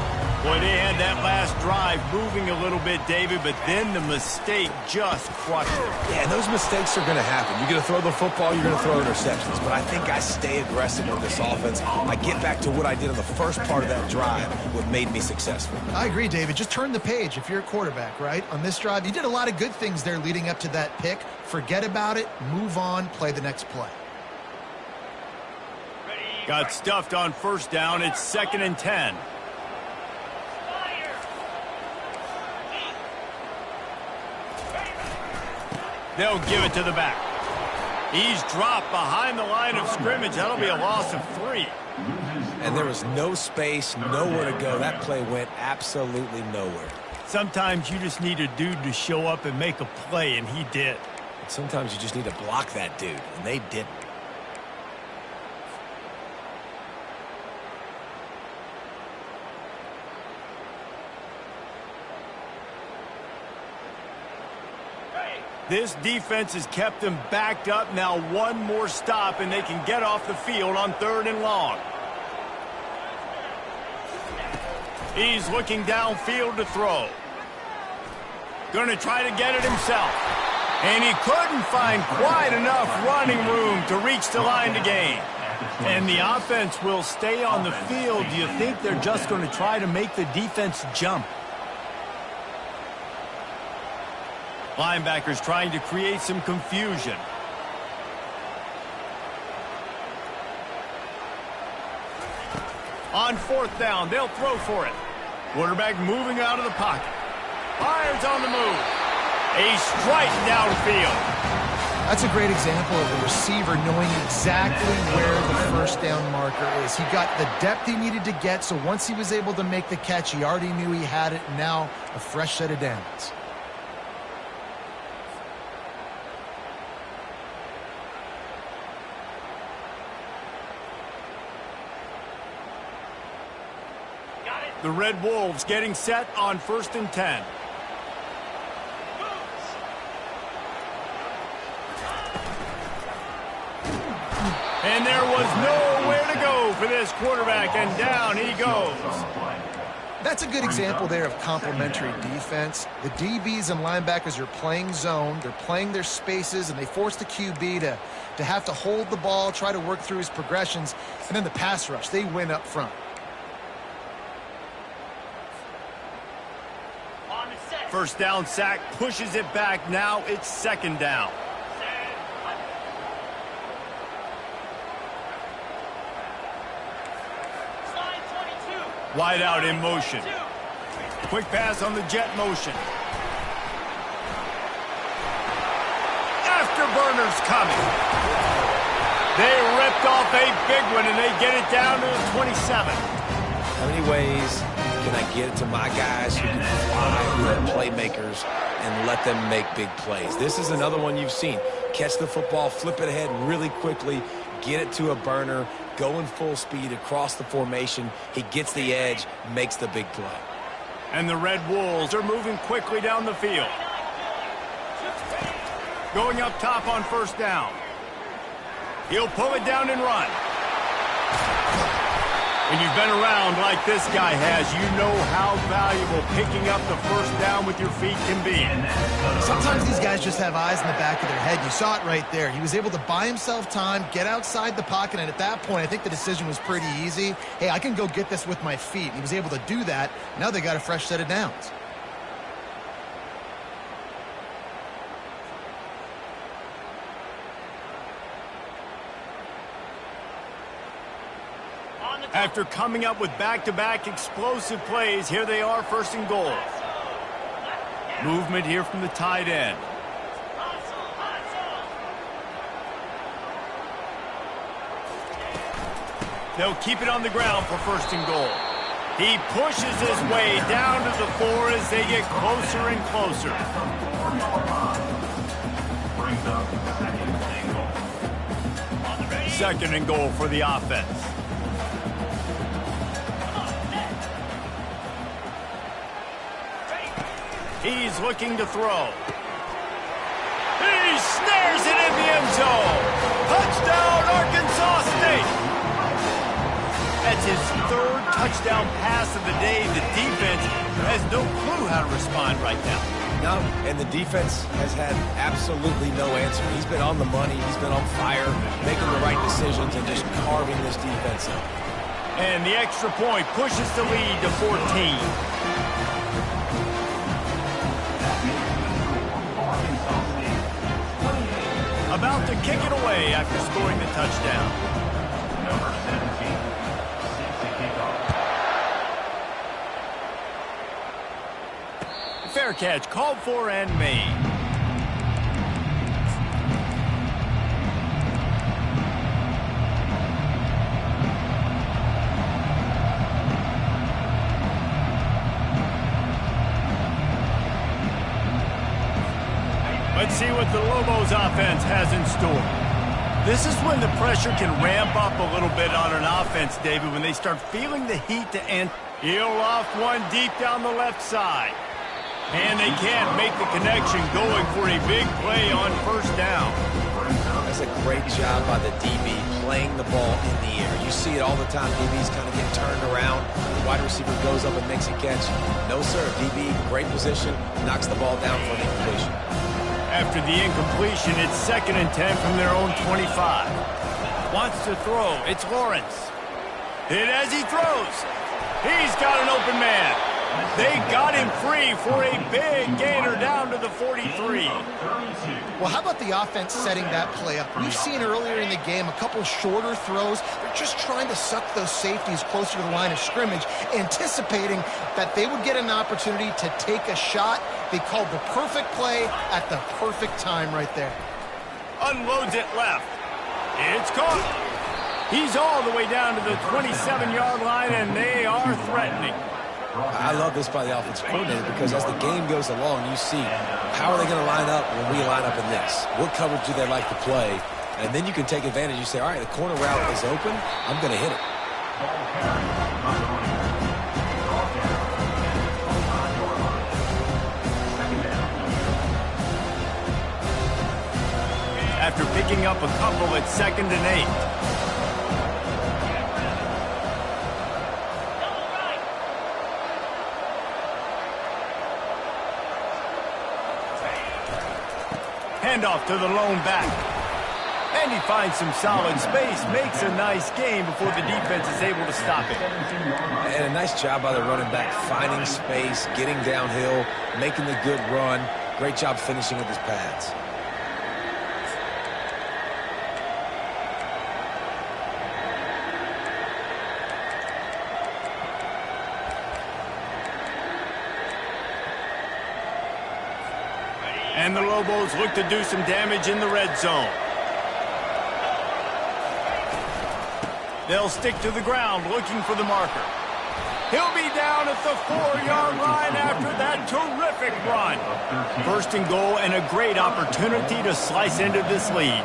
[SPEAKER 1] Boy, they had that last drive moving a little bit, David, but then the mistake just crushed it.
[SPEAKER 3] Yeah, those mistakes are going to happen. You're going to throw the football, you're going to throw interceptions. But I think I stay aggressive with this offense. I get back to what I did in the first part of that drive, what made me successful.
[SPEAKER 2] I agree, David. Just turn the page if you're a quarterback, right? On this drive, you did a lot of good things there leading up to that pick. Forget about it, move on, play the next play.
[SPEAKER 1] Got stuffed on 1st down. It's 2nd and 10. They'll give it to the back. He's dropped behind the line of scrimmage. That'll be a loss of 3.
[SPEAKER 3] And there was no space, nowhere to go. That play went absolutely nowhere.
[SPEAKER 1] Sometimes you just need a dude to show up and make a play, and he did.
[SPEAKER 3] Sometimes you just need to block that dude, and they didn't.
[SPEAKER 1] This defense has kept them backed up. Now one more stop, and they can get off the field on 3rd and long. He's looking downfield to throw. Going to try to get it himself. And he couldn't find quite enough running room to reach the line to gain. And the offense will stay on the field. Do you think they're just going to try to make the defense jump? Linebackers trying to create some confusion. On 4th down, they'll throw for it. Quarterback moving out of the pocket. Fires on the move. A strike downfield.
[SPEAKER 2] That's a great example of the receiver knowing exactly where the 1st down marker is. He got the depth he needed to get, so once he was able to make the catch, he already knew he had it. Now a fresh set of downs.
[SPEAKER 1] The Red Wolves getting set on 1st and 10. And there was nowhere to go for this quarterback, and down he goes.
[SPEAKER 2] That's a good example there of complementary defense. The DBs and linebackers are playing zone, they're playing their spaces, and they force the QB to have to hold the ball, try to work through his progressions, and then the pass rush, they win up front.
[SPEAKER 1] First down sack, pushes it back. Now it's 2nd down. Wide out in motion. Quick pass on the jet motion. Afterburners coming. They ripped off a big one, and they get it down to the 27.
[SPEAKER 3] How many ways can I get it to my guys who can fly, who are playmakers, and let them make big plays? This is another one you've seen. Catch the football, flip it ahead really quickly, get it to a burner, going full speed across the formation. He gets the edge, makes the big play.
[SPEAKER 1] And the Red Wolves are moving quickly down the field. Going up top on 1st down. He'll pull it down and run. When you've been around like this guy has, you know how valuable picking up the 1st down with your feet can be.
[SPEAKER 2] Sometimes these guys just have eyes in the back of their head. You saw it right there. He was able to buy himself time, get outside the pocket, and at that point, I think the decision was pretty easy. Hey, I can go get this with my feet. He was able to do that. Now they got a fresh set of downs.
[SPEAKER 1] After coming up with back-to-back explosive plays, here they are, 1st and goal. Movement here from the tight end. They'll keep it on the ground for 1st and goal. He pushes his way down to the 4 as they get closer and closer.
[SPEAKER 4] Brings up
[SPEAKER 1] 2nd and goal for the offense. He's looking to throw. He snares it in the end zone. Touchdown, Arkansas State. That's his 3rd touchdown pass of the day. The defense has no clue how to respond right now.
[SPEAKER 3] No, and the defense has had absolutely no answer. He's been on the money. He's been on fire, making the right decisions and just carving this defense up.
[SPEAKER 1] And the extra point pushes the lead to 14. About to kick it away after scoring the touchdown.
[SPEAKER 4] Number 17, set to kick off.
[SPEAKER 1] Fair catch called for and made. see what the Lobos offense has in store. This is when the pressure can ramp up a little bit on an offense, David, when they start feeling the heat to end. He'll loft one deep down the left side. And they can't make the connection, going for a big play on first down.
[SPEAKER 3] That's a great job by the DB playing the ball in the air. You see it all the time. DBs kind of get turned around. The wide receiver goes up and makes a catch. No, sir. DB, great position, knocks the ball down for the incompletion.
[SPEAKER 1] After the incompletion, it's 2nd and 10 from their own 25. Wants to throw. It's Lawrence. Hit as he throws. He's got an open man. They got him free for a big gainer down to the 43.
[SPEAKER 2] Well, how about the offense setting that play up? We've seen earlier in the game a couple shorter throws. They're just trying to suck those safeties closer to the line of scrimmage, anticipating that they would get an opportunity to take a shot. They called the perfect play at the perfect time right there.
[SPEAKER 1] Unloads it left. It's caught. He's all the way down to the 27-yard line, and they are threatening.
[SPEAKER 3] I love this by the offensive coordinator because as the game goes along, you see how are they going to line up when we line up in this? What coverage do they like to play? And then you can take advantage. You say, all right, the corner route is open. I'm going to hit it.
[SPEAKER 1] After picking up a couple at 2nd and 8. Handoff to the lone back. And he finds some solid space, makes a nice gain before the defense is able to stop it.
[SPEAKER 3] And a nice job by the running back, finding space, getting downhill, making the good run. Great job finishing with his pads.
[SPEAKER 1] And the Lobos look to do some damage in the red zone. They'll stick to the ground looking for the marker. He'll be down at the 4-yard line after that terrific run. 1st and goal and a great opportunity to slice into this lead.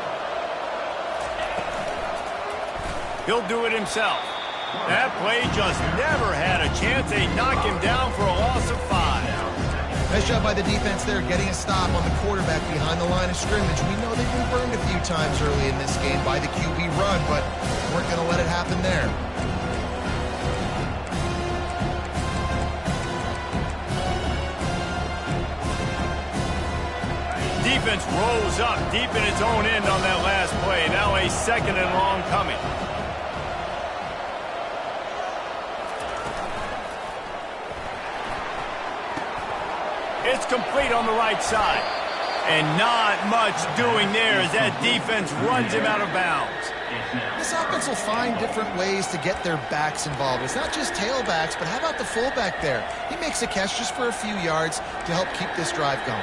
[SPEAKER 1] He'll do it himself. That play just never had a chance. They knock him down for a loss of 5.
[SPEAKER 2] Nice job by the defense there, getting a stop on the quarterback behind the line of scrimmage. We know they've been burned a few times early in this game by the QB run, but weren't going to let it happen there.
[SPEAKER 1] Defense rolls up deep in its own end on that last play. Now a 2nd and long coming. It's complete on the right side. And not much doing there as that defense runs him out of bounds.
[SPEAKER 2] This offense will find different ways to get their backs involved. It's not just tailbacks, but how about the fullback there? He makes a catch just for a few yards to help keep this drive going.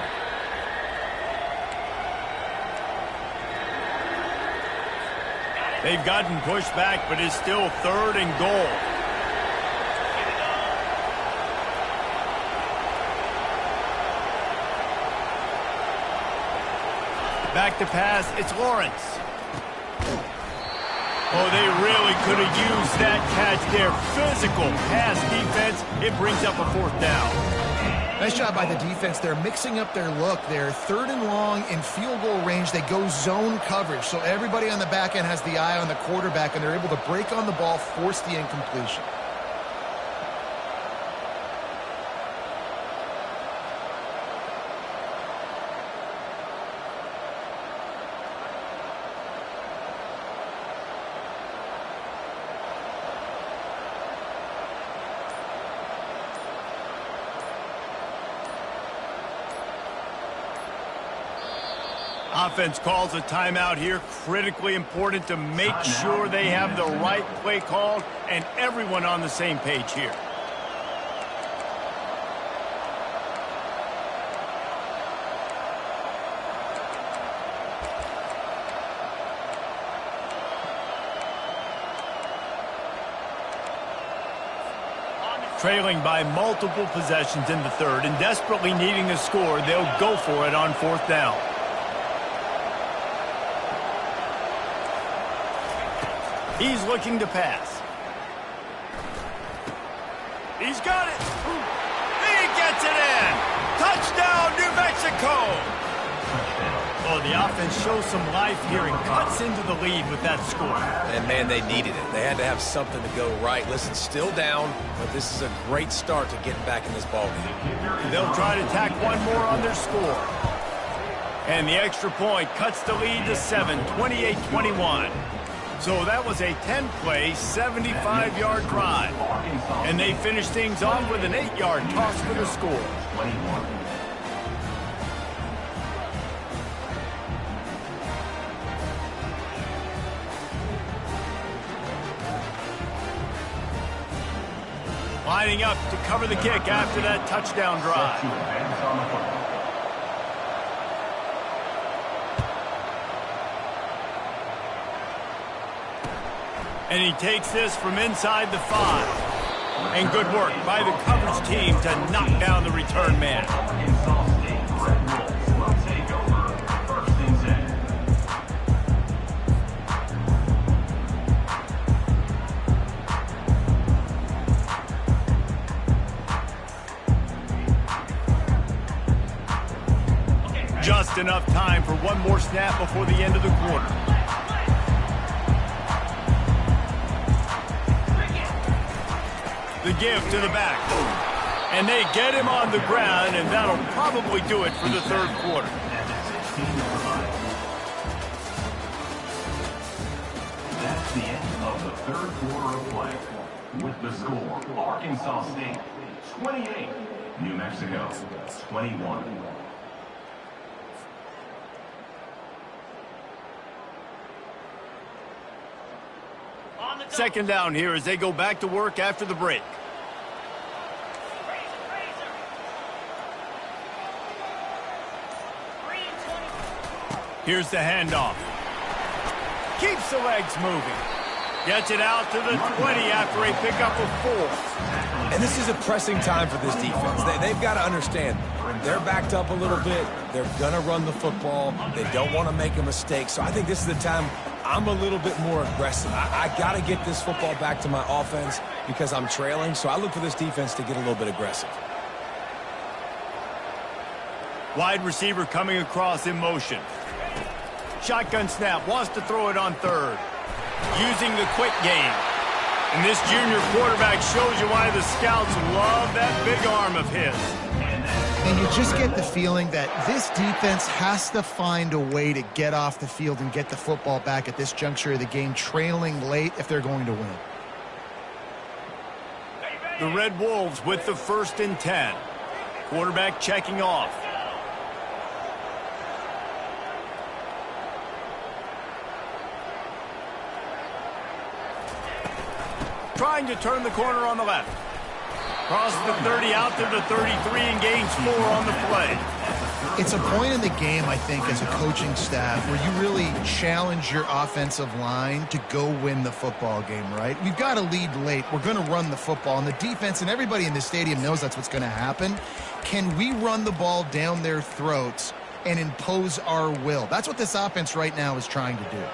[SPEAKER 1] They've gotten pushed back, but it's still 3rd and goal. Back to pass, it's Lawrence. Oh, they really could have used that catch there. Physical pass defense. It brings up a 4th down.
[SPEAKER 2] Nice job by the defense. They're mixing up their look. They're 3rd and long in field goal range. They go zone coverage. So everybody on the back end has the eye on the quarterback, and they're able to break on the ball, force the incompletion.
[SPEAKER 1] Offense calls a timeout here. Critically important to make sure they have the right play called and everyone on the same page here. Trailing by multiple possessions in the 3rd and desperately needing a score, they'll go for it on 4th down. He's looking to pass. He's got it. He gets it in. Touchdown, New Mexico. Oh, the offense shows some life here and cuts into the lead with that score.
[SPEAKER 3] And, man, they needed it. They had to have something to go right. Listen, still down, but this is a great start to getting back in this ballgame.
[SPEAKER 1] They'll try to tack one more on their score. And the extra point cuts the lead to 7, 28-21. So that was a 10-play, 75-yard drive. And they finished things off with an 8-yard toss for the score.
[SPEAKER 4] 21.
[SPEAKER 1] Lining up to cover the kick after that touchdown drive.
[SPEAKER 4] To advance on the football.
[SPEAKER 1] And he takes this from inside the 5. And good work by the coverage team to knock down the return man.
[SPEAKER 4] Arkansas State Red Wolves will take over 1st and 10.
[SPEAKER 1] Just enough time for one more snap before the end of the quarter. The give to the back. And they get him on the ground, and that'll probably do it for the third quarter.
[SPEAKER 4] That's the end of the third quarter of play. With the score, Arkansas State 28, New Mexico 21.
[SPEAKER 1] Second down here as they go back to work after the break. Here's the handoff. Keeps the legs moving. Gets it out to the 20 after a pickup of 4.
[SPEAKER 3] And this is a pressing time for this defense. They've got to understand, they're backed up a little bit. They're going to run the football. They don't want to make a mistake. So I think this is the time I'm a little bit more aggressive. I got to get this football back to my offense because I'm trailing. So I look for this defense to get a little bit aggressive.
[SPEAKER 1] Wide receiver coming across in motion. Shotgun snap, wants to throw it on third. Using the quick game. And this junior quarterback shows you why the scouts love that big arm of his.
[SPEAKER 2] And you just get the feeling that this defense has to find a way to get off the field and get the football back at this juncture of the game, trailing late if they're going to win.
[SPEAKER 1] The Red Wolves with the 1st and 10. Quarterback checking off. Trying to turn the corner on the left. Crosses the 30 out to the 33 and gains 4 on the play.
[SPEAKER 2] It's a point in the game, I think, as a coaching staff where you really challenge your offensive line to go win the football game, right? We've got to lead late. We're going to run the football. And the defense and everybody in the stadium knows that's what's going to happen. Can we run the ball down their throats and impose our will? That's what this offense right now is trying to do.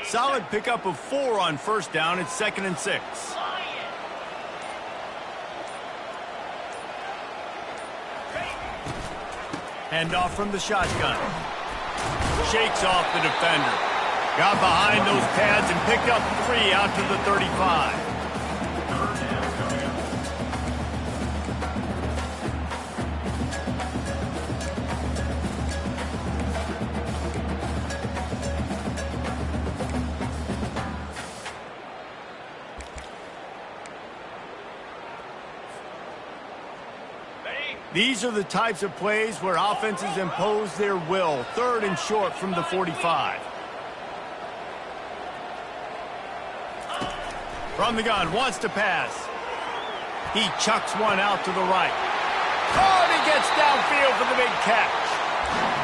[SPEAKER 1] Solid pickup of 4 on 1st down. It's 2nd and 6. Handoff from the shotgun. Shakes off the defender. Got behind those pads and picked up 3 out to the 35. These are the types of plays where offenses impose their will. 3rd and short from the 45. From the gun, wants to pass. He chucks one out to the right. Oh, and he gets downfield for the big catch.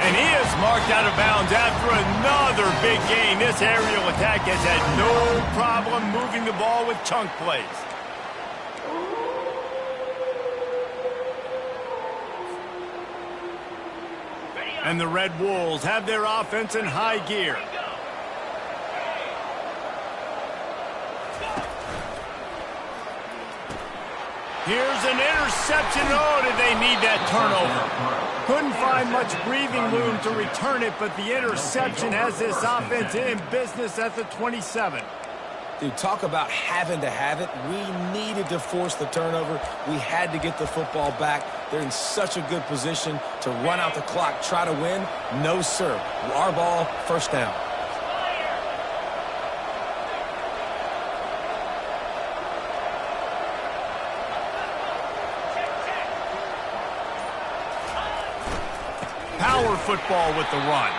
[SPEAKER 1] And he is marked out of bounds after another big gain. This aerial attack has had no problem moving the ball with chunk plays. And the Red Wolves have their offense in high gear. Here's an interception. Oh, did they need that turnover? Couldn't find much breathing room to return it, but the interception has this offense in business at the 27.
[SPEAKER 3] Dude, talk about having to have it. We needed to force the turnover. We had to get the football back. They're in such a good position to run out the clock, try to win. No, sir. Our ball, first down.
[SPEAKER 1] Power football with the run.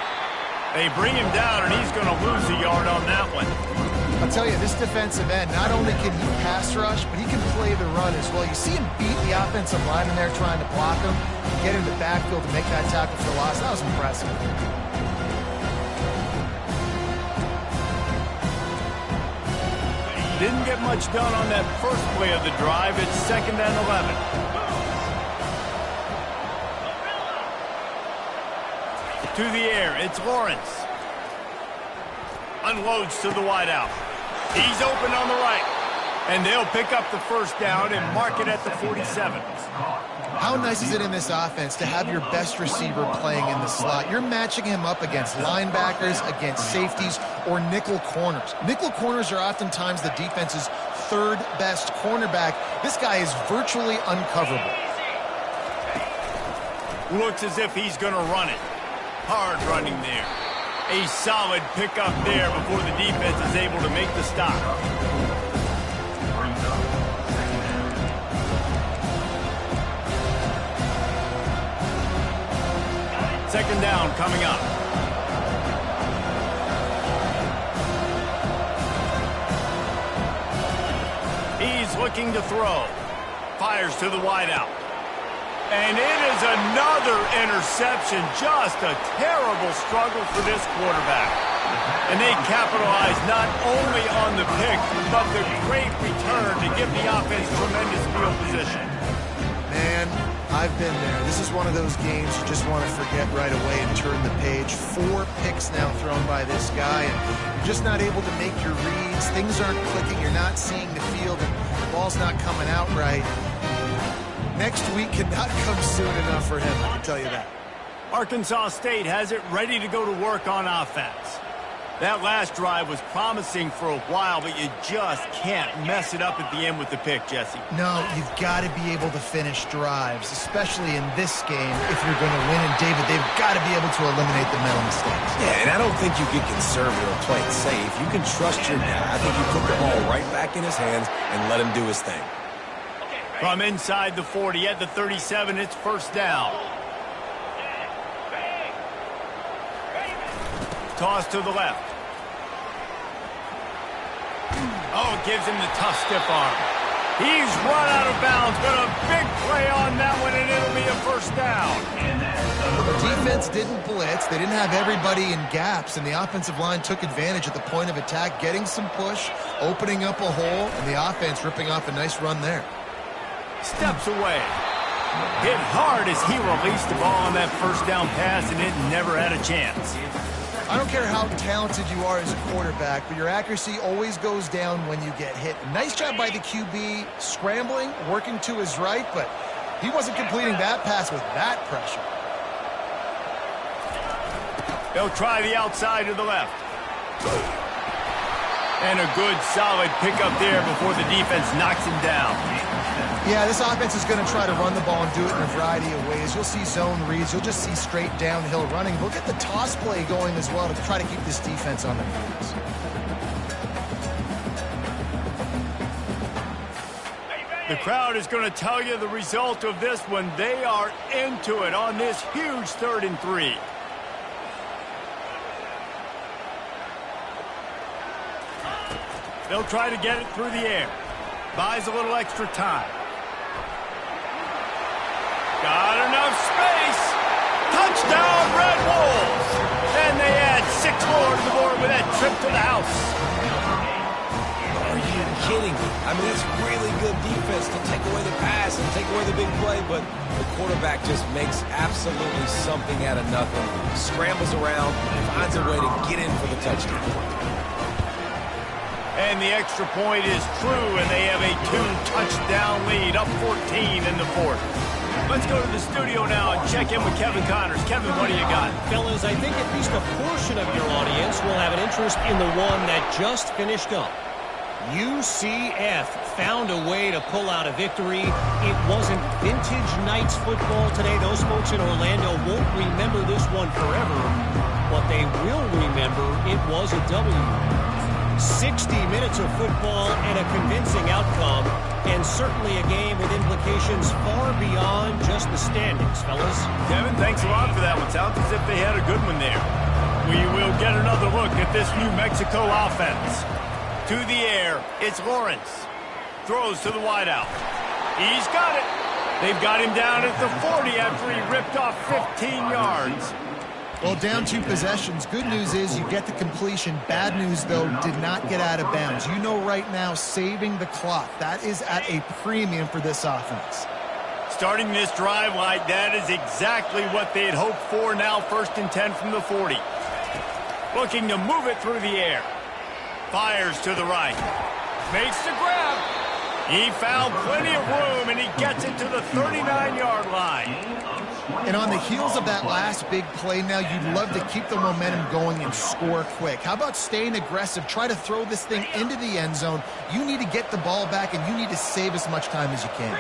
[SPEAKER 1] They bring him down, and he's going to lose a yard on that one.
[SPEAKER 2] I'll tell you, this defensive end, not only can he pass rush, but he can play the run as well. You see him beat the offensive lineman there trying to block him, get in the backfield to make that tackle for loss. That was impressive.
[SPEAKER 1] Didn't get much done on that first play of the drive. It's 2nd and 11. To the air, it's Lawrence. Unloads to the wideout. He's open on the right. And they'll pick up the first down and mark it at the 47.
[SPEAKER 2] How nice is it in this offense to have your best receiver playing in the slot? You're matching him up against linebackers, against safeties, or nickel corners. Nickel corners are oftentimes the defense's third best cornerback. This guy is virtually uncoverable.
[SPEAKER 1] Looks as if he's going to run it. Hard running there. A solid pickup there before the defense is able to make the stop. Second down coming up. He's looking to throw. Fires to the wideout. And it is another interception. Just a terrible struggle for this quarterback. And they capitalize not only on the pick, but the great return to give the offense tremendous field position.
[SPEAKER 2] Man, I've been there. This is one of those games you just want to forget right away and turn the page. 4 picks now thrown by this guy, and you're just not able to make your reads. Things aren't clicking. You're not seeing the field, and the ball's not coming out right. Next week cannot come soon enough for him, I can tell you that.
[SPEAKER 1] Arkansas State has it ready to go to work on offense. That last drive was promising for a while, but you just can't mess it up at the end with the pick, Jesse.
[SPEAKER 2] No, you've got to be able to finish drives, especially in this game. If you're going to win, and David, they've got to be able to eliminate the mental mistakes.
[SPEAKER 3] Yeah, and I don't think you get conservative or play it safe. You can trust your guy. I think you put the ball right back in his hands and let him do his thing.
[SPEAKER 1] From inside the 40 at the 37, it's first down. Toss to the left. Oh, gives him the tough stiff arm. He's run out of bounds, but a big play on that one, and it'll be a first down.
[SPEAKER 2] The defense didn't blitz. They didn't have everybody in gaps, and the offensive line took advantage at the point of attack, getting some push, opening up a hole, and the offense ripping off a nice run there.
[SPEAKER 1] Steps away. Hit hard as he released the ball on that first down pass, and it never had a chance.
[SPEAKER 2] I don't care how talented you are as a quarterback, but your accuracy always goes down when you get hit. Nice job by the QB scrambling, working to his right, but he wasn't completing that pass with that pressure.
[SPEAKER 1] They'll try the outside to the left. And a good, solid pickup there before the defense knocks him down.
[SPEAKER 2] Yeah, this offense is going to try to run the ball and do it in a variety of ways. You'll see zone reads. You'll just see straight downhill running. We'll get the toss play going as well to try to keep this defense on their heels.
[SPEAKER 1] The crowd is going to tell you the result of this one. They are into it on this huge 3rd and 3. They'll try to get it through the air. Buys a little extra time. Got enough space. Touchdown, Red Wolves. And they add 6 more to the board with that trip to the house.
[SPEAKER 3] Are you kidding me? I mean, it's really good defense to take away the pass and take away the big play, but the quarterback just makes absolutely something out of nothing, scrambles around, finds a way to get in for the touchdown.
[SPEAKER 1] And the extra point is true, and they have a 2-touchdown lead, up 14 in the fourth. Let's go to the studio now and check in with Kevin Connors. Kevin, what do you got?
[SPEAKER 5] Fellas, I think at least a portion of your audience will have an interest in the one that just finished up. UCF found a way to pull out a victory. It wasn't vintage Knights football today. Those folks in Orlando won't remember this one forever. What they will remember, it was a W. 60 minutes of football and a convincing outcome, and certainly a game with implications far beyond just the standings, fellas.
[SPEAKER 1] Kevin, thanks a lot for that one. Sounds as if they had a good one there. We will get another look at this New Mexico offense. To the air, it's Lawrence. Throws to the wideout. He's got it. They've got him down at the 40 after he ripped off 15 yards.
[SPEAKER 2] Well, down 2 possessions. Good news is you get the completion. Bad news, though, did not get out of bounds. You know right now, saving the clock. That is at a premium for this offense.
[SPEAKER 1] Starting this drive like that is exactly what they had hoped for. Now 1st and 10 from the 40. Looking to move it through the air. Fires to the right. Makes the grab. He found plenty of room, and he gets it to the 39-yard line.
[SPEAKER 2] And on the heels of that last big play now, you'd love to keep the momentum going and score quick. How about staying aggressive? Try to throw this thing into the end zone. You need to get the ball back, and you need to save as much time as you can.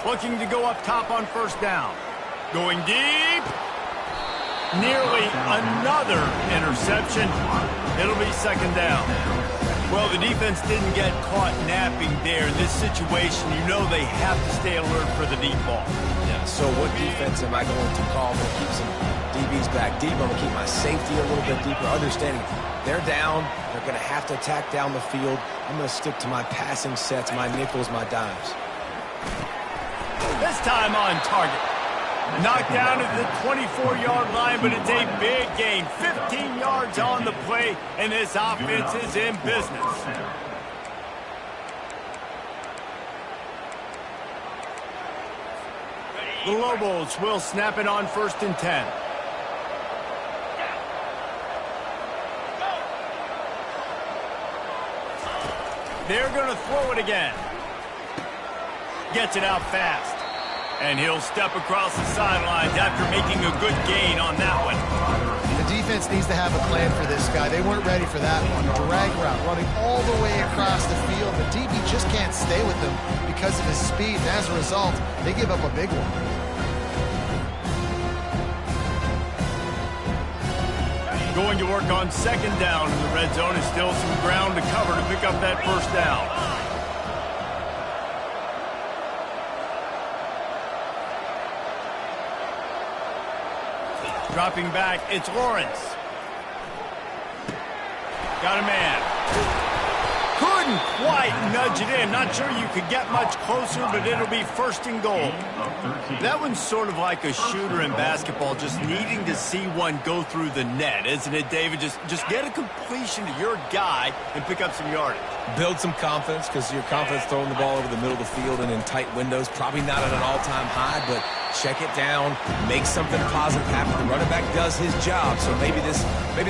[SPEAKER 1] Looking to go up top on 1st down. Going deep. Nearly another interception. It'll be 2nd down. Well, the defense didn't get caught napping there. In this situation, you know they have to stay alert for the deep ball.
[SPEAKER 3] Yeah, so what defense am I going to call? I'm going to keep some DBs back deep. I'm going to keep my safety a little bit deeper, understanding they're down. They're going to have to attack down the field. I'm going to stick to my passing sets, my nickels, my dimes.
[SPEAKER 1] This time on target. Knocked down at the 24-yard line, but it's a big gain. 15 yards on the play, and this offense is in business. The Lobos will snap it on 1st and 10. They're going to throw it again. Gets it out fast. And he'll step across the sidelines after making a good gain on that one.
[SPEAKER 2] The defense needs to have a plan for this guy. They weren't ready for that one. Drag route, running all the way across the field. The DB just can't stay with him because of his speed. And as a result, they give up a big one.
[SPEAKER 1] Going to work on 2nd down in the red zone. Is still some ground to cover to pick up that 1st down. Dropping back, it's Lawrence. Got a man. Couldn't quite nudge it in. Not sure you could get much closer, but it'll be 1st and goal. That one's sort of like a shooter in basketball, just needing to see one go through the net, isn't it, David? Just get a completion to your guy and pick up some yardage.
[SPEAKER 3] Build some confidence, because your confidence throwing the ball over the middle of the field and in tight windows, probably not at an all-time high, but check it down, make something positive happen. The running back does his job, so maybe this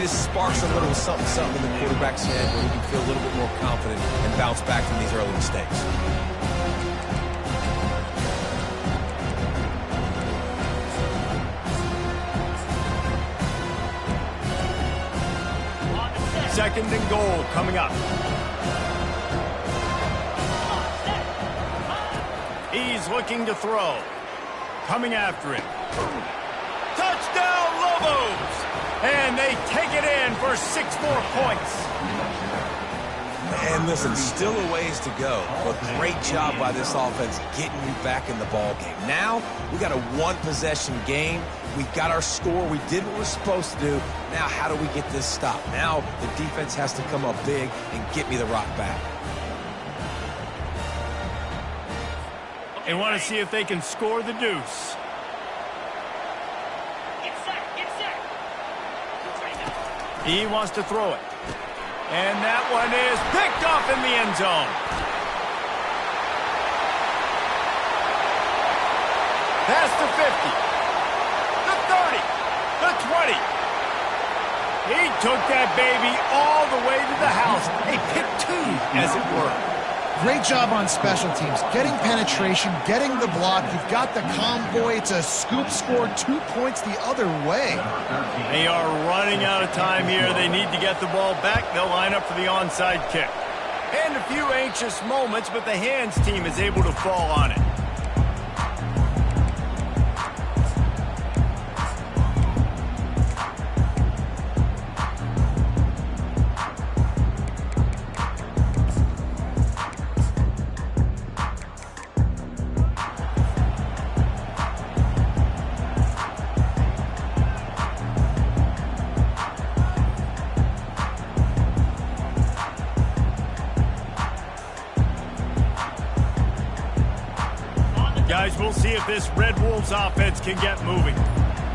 [SPEAKER 3] sparks a little something in the quarterback's head where he can feel a little bit more confident and bounce back from these early mistakes.
[SPEAKER 1] Second and goal coming up. He's looking to throw. Coming after him. Touchdown, Lobos! And they take it in for 6 more points.
[SPEAKER 3] And listen, still a ways to go, but great job by this offense getting you back in the ball game. Now, we got a 1-possession game. We got our score. We did what we're supposed to do. Now, how do we get this stopped? Now, the defense has to come up big and get me the rock back.
[SPEAKER 1] They want to see if they can score the deuce. He wants to throw it. And that one is picked off in the end zone. Past the 50, the 30, the 20. He took that baby all the way to the house. A pick two, as it were.
[SPEAKER 2] Great job on special teams. Getting penetration, getting the block. You've got the convoy. It's a scoop score, 2 points the other way.
[SPEAKER 1] They are running out of time here. They need to get the ball back. They'll line up for the onside kick. And a few anxious moments, but the hands team is able to fall on it. Guys, we'll see if this Red Wolves offense can get moving.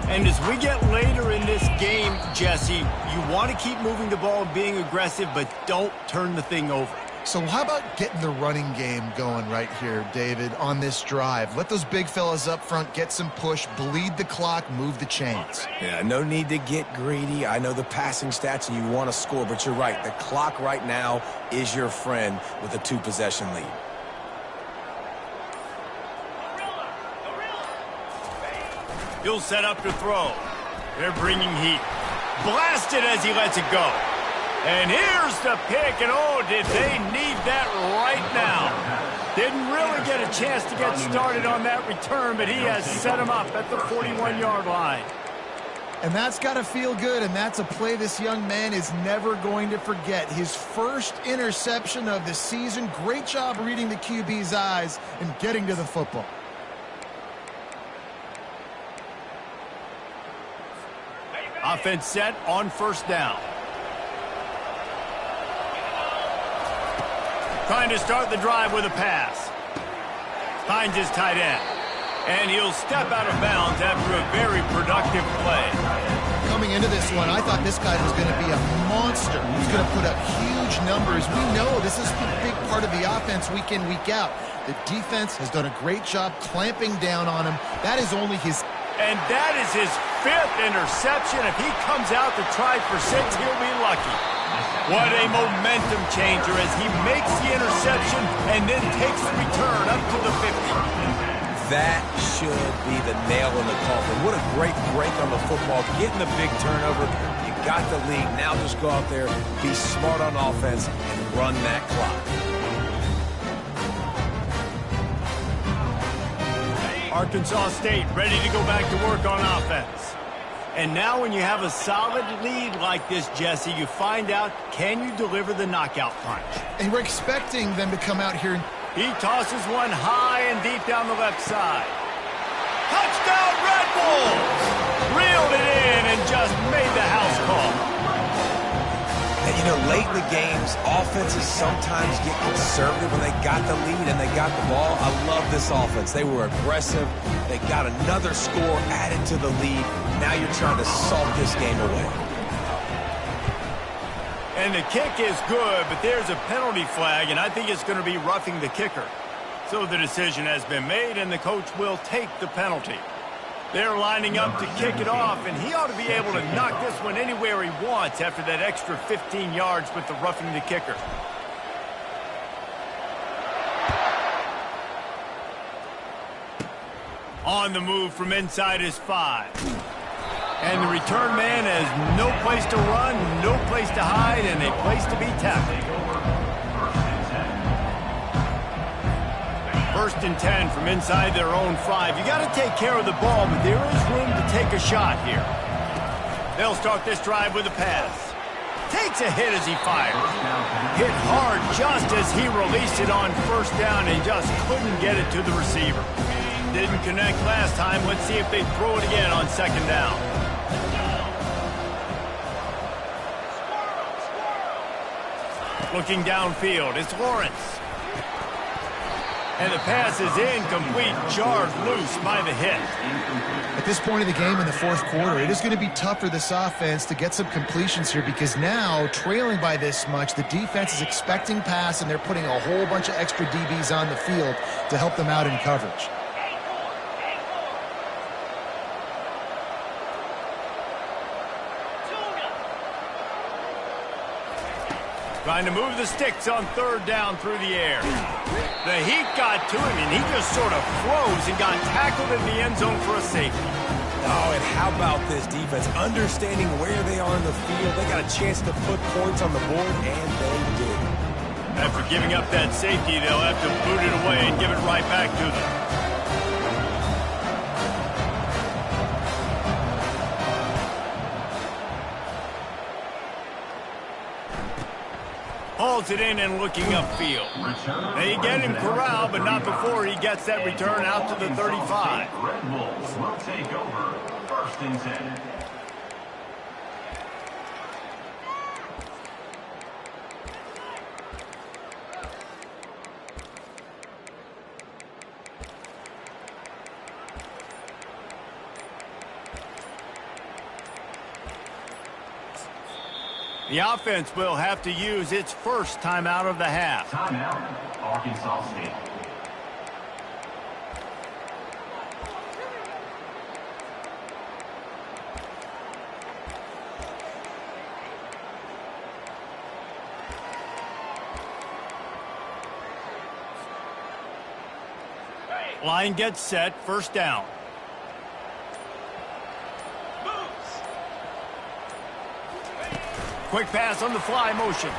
[SPEAKER 1] And as we get later in this game, Jesse, you want to keep moving the ball and being aggressive, but don't turn the thing over.
[SPEAKER 2] So how about getting the running game going right here, David, on this drive? Let those big fellas up front get some push, bleed the clock, move the chains.
[SPEAKER 3] Yeah, no need to get greedy. I know the passing stats and you want to score, but you're right. The clock right now is your friend with a 2-possession lead.
[SPEAKER 1] He'll set up to throw. They're bringing heat. Blasted as he lets it go. And here's the pick, and oh, did they need that right now. Didn't really get a chance to get started on that return, but he has set him up at the 41-yard line.
[SPEAKER 2] And that's got to feel good, and that's a play this young man is never going to forget. His first interception of the season. Great job reading the QB's eyes and getting to the football.
[SPEAKER 1] Offense set on first down. Trying to start the drive with a pass. Finds his tight end. And he'll step out of bounds after a very productive play.
[SPEAKER 2] Coming into this one, I thought this guy was going to be a monster. He's going to put up huge numbers. We know this is a big part of the offense week in, week out. The defense has done a great job clamping down on him. That is only his...
[SPEAKER 1] And that is his 5th interception. If he comes out to try for 6, he'll be lucky. What a momentum changer as he makes the interception and then takes the return up to the 50.
[SPEAKER 3] That should be the nail in the coffin. What a great break on the football. Getting the big turnover. You got the lead. Now just go out there, be smart on offense, and run that clock.
[SPEAKER 1] Arkansas State ready to go back to work on offense. And now when you have a solid lead like this, Jesse, you find out, can you deliver the knockout punch?
[SPEAKER 2] And we're expecting them to come out here.
[SPEAKER 1] He tosses one high and deep down the left side. Touchdown, Red Wolves! Reeled it in and just made the house call.
[SPEAKER 3] And, you know, late in the games, offenses sometimes get conservative when they got the lead and they got the ball. I love this offense. They were aggressive. They got another score added to the lead. Now you're trying to salt this game away.
[SPEAKER 1] And the kick is good, but there's a penalty flag, and I think it's going to be roughing the kicker. So the decision has been made, and the coach will take the penalty. They're lining up to kick it off, and he ought to be able to knock this one anywhere he wants after that extra 15 yards with the roughing the kicker. On the move from inside his 5. And the return man has no place to run, no place to hide, and a place to be tackled. 1st and 10 from inside their own 5. You got to take care of the ball, but there is room to take a shot here. They'll start this drive with a pass. Takes a hit as he fires. Hit hard just as he released it on 1st down and just couldn't get it to the receiver. Didn't connect last time. Let's see if they throw it again on 2nd down. Looking downfield, it's Lawrence. And the pass is incomplete, jarred loose by the hit.
[SPEAKER 2] At this point of the game in the fourth quarter, it is going to be tough for this offense to get some completions here because now, trailing by this much, the defense is expecting pass and they're putting a whole bunch of extra DBs on the field to help them out in coverage.
[SPEAKER 1] Trying to move the sticks on third down through the air. The heat got to him, and he just sort of froze and got tackled in the end zone for a safety.
[SPEAKER 3] Oh, and how about this defense? Understanding where they are in the field. They got a chance to put points on the board, and they did.
[SPEAKER 1] After giving up that safety, they'll have to boot it away and give it right back to them. Hauls it in and looking upfield. They get him corralled, but not before he gets that return out to the 35.
[SPEAKER 4] Red Bulls will take over. First and 10.
[SPEAKER 1] The offense will have to use its first timeout of the half.
[SPEAKER 4] Timeout, Arkansas State.
[SPEAKER 1] Line gets set, first down. Quick pass on the fly motion.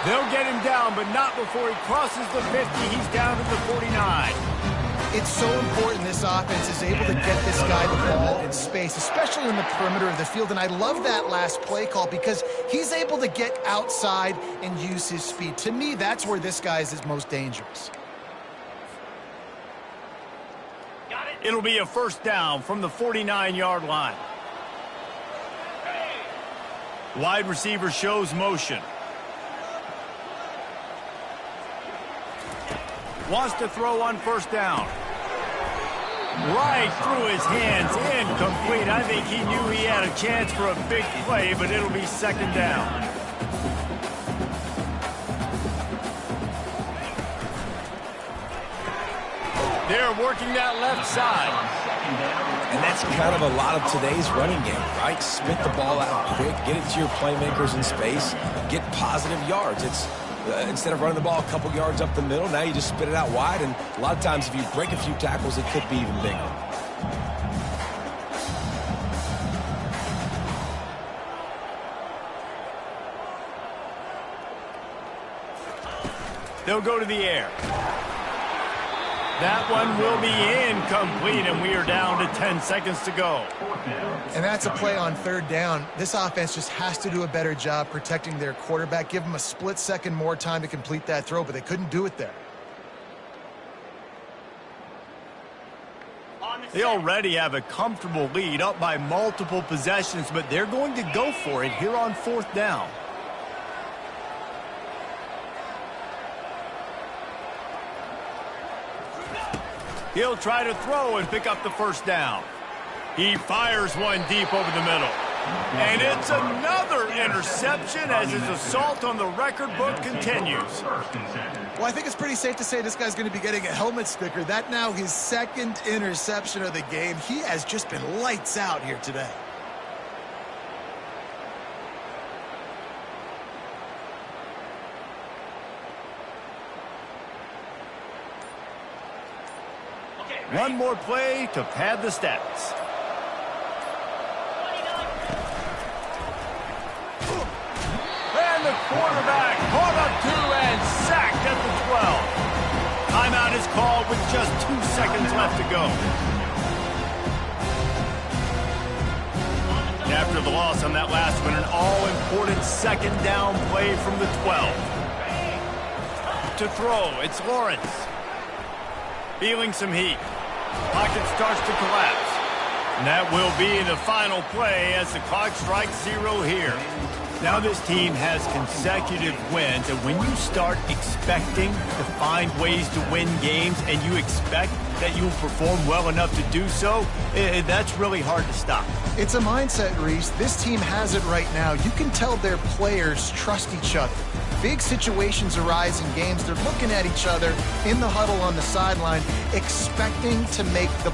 [SPEAKER 1] They'll get him down, but not before he crosses the 50. He's down to the 49.
[SPEAKER 2] It's so important this offense is able to get this guy the ball in space, especially in the perimeter of the field. And I love that last play call because he's able to get outside and use his feet. To me, that's where this guy is most dangerous.
[SPEAKER 1] It'll be a first down from the 49-yard line. Wide receiver shows motion. Wants to throw on first down. Right through his hands, incomplete. I think he knew he had a chance for a big play, but it'll be second down. They're working that left side.
[SPEAKER 3] And that's kind of a lot of today's running game, right? Spit the ball out quick, get it to your playmakers in space, get positive yards. It's instead of running the ball a couple yards up the middle, now you just spit it out wide, and a lot of times if you break a few tackles, it could be even bigger.
[SPEAKER 1] They'll go to the air. That one will be incomplete, and we are down to 10 seconds to go.
[SPEAKER 2] And that's a play on third down. This offense just has to do a better job protecting their quarterback. Give them a split second more time to complete that throw, but they couldn't do it there.
[SPEAKER 1] They already have a comfortable lead, up by multiple possessions, but they're going to go for it here on fourth down. He'll try to throw and pick up the first down. He fires one deep over the middle. And it's another interception as his assault on the record book continues.
[SPEAKER 2] Well, I think it's pretty safe to say this guy's going to be getting a helmet sticker. That now his second interception of the game. He has just been lights out here today.
[SPEAKER 1] One more play to pad the stats. And the quarterback caught up two and sacked at the 12. Timeout is called with just 2 seconds left to go. After the loss on that last one, an all-important second down play from the 12. To throw, it's Lawrence. Feeling some heat. Pocket starts to collapse. And that will be the final play as the clock strikes 0 here. Now this team has consecutive wins, and when you start expecting to find ways to win games and you expect that you will perform well enough to do so, that's really hard to stop.
[SPEAKER 2] It's a mindset, Reese. This team has it right now. You can tell their players trust each other. Big situations arise in games. They're looking at each other in the huddle on the sideline, expecting to make the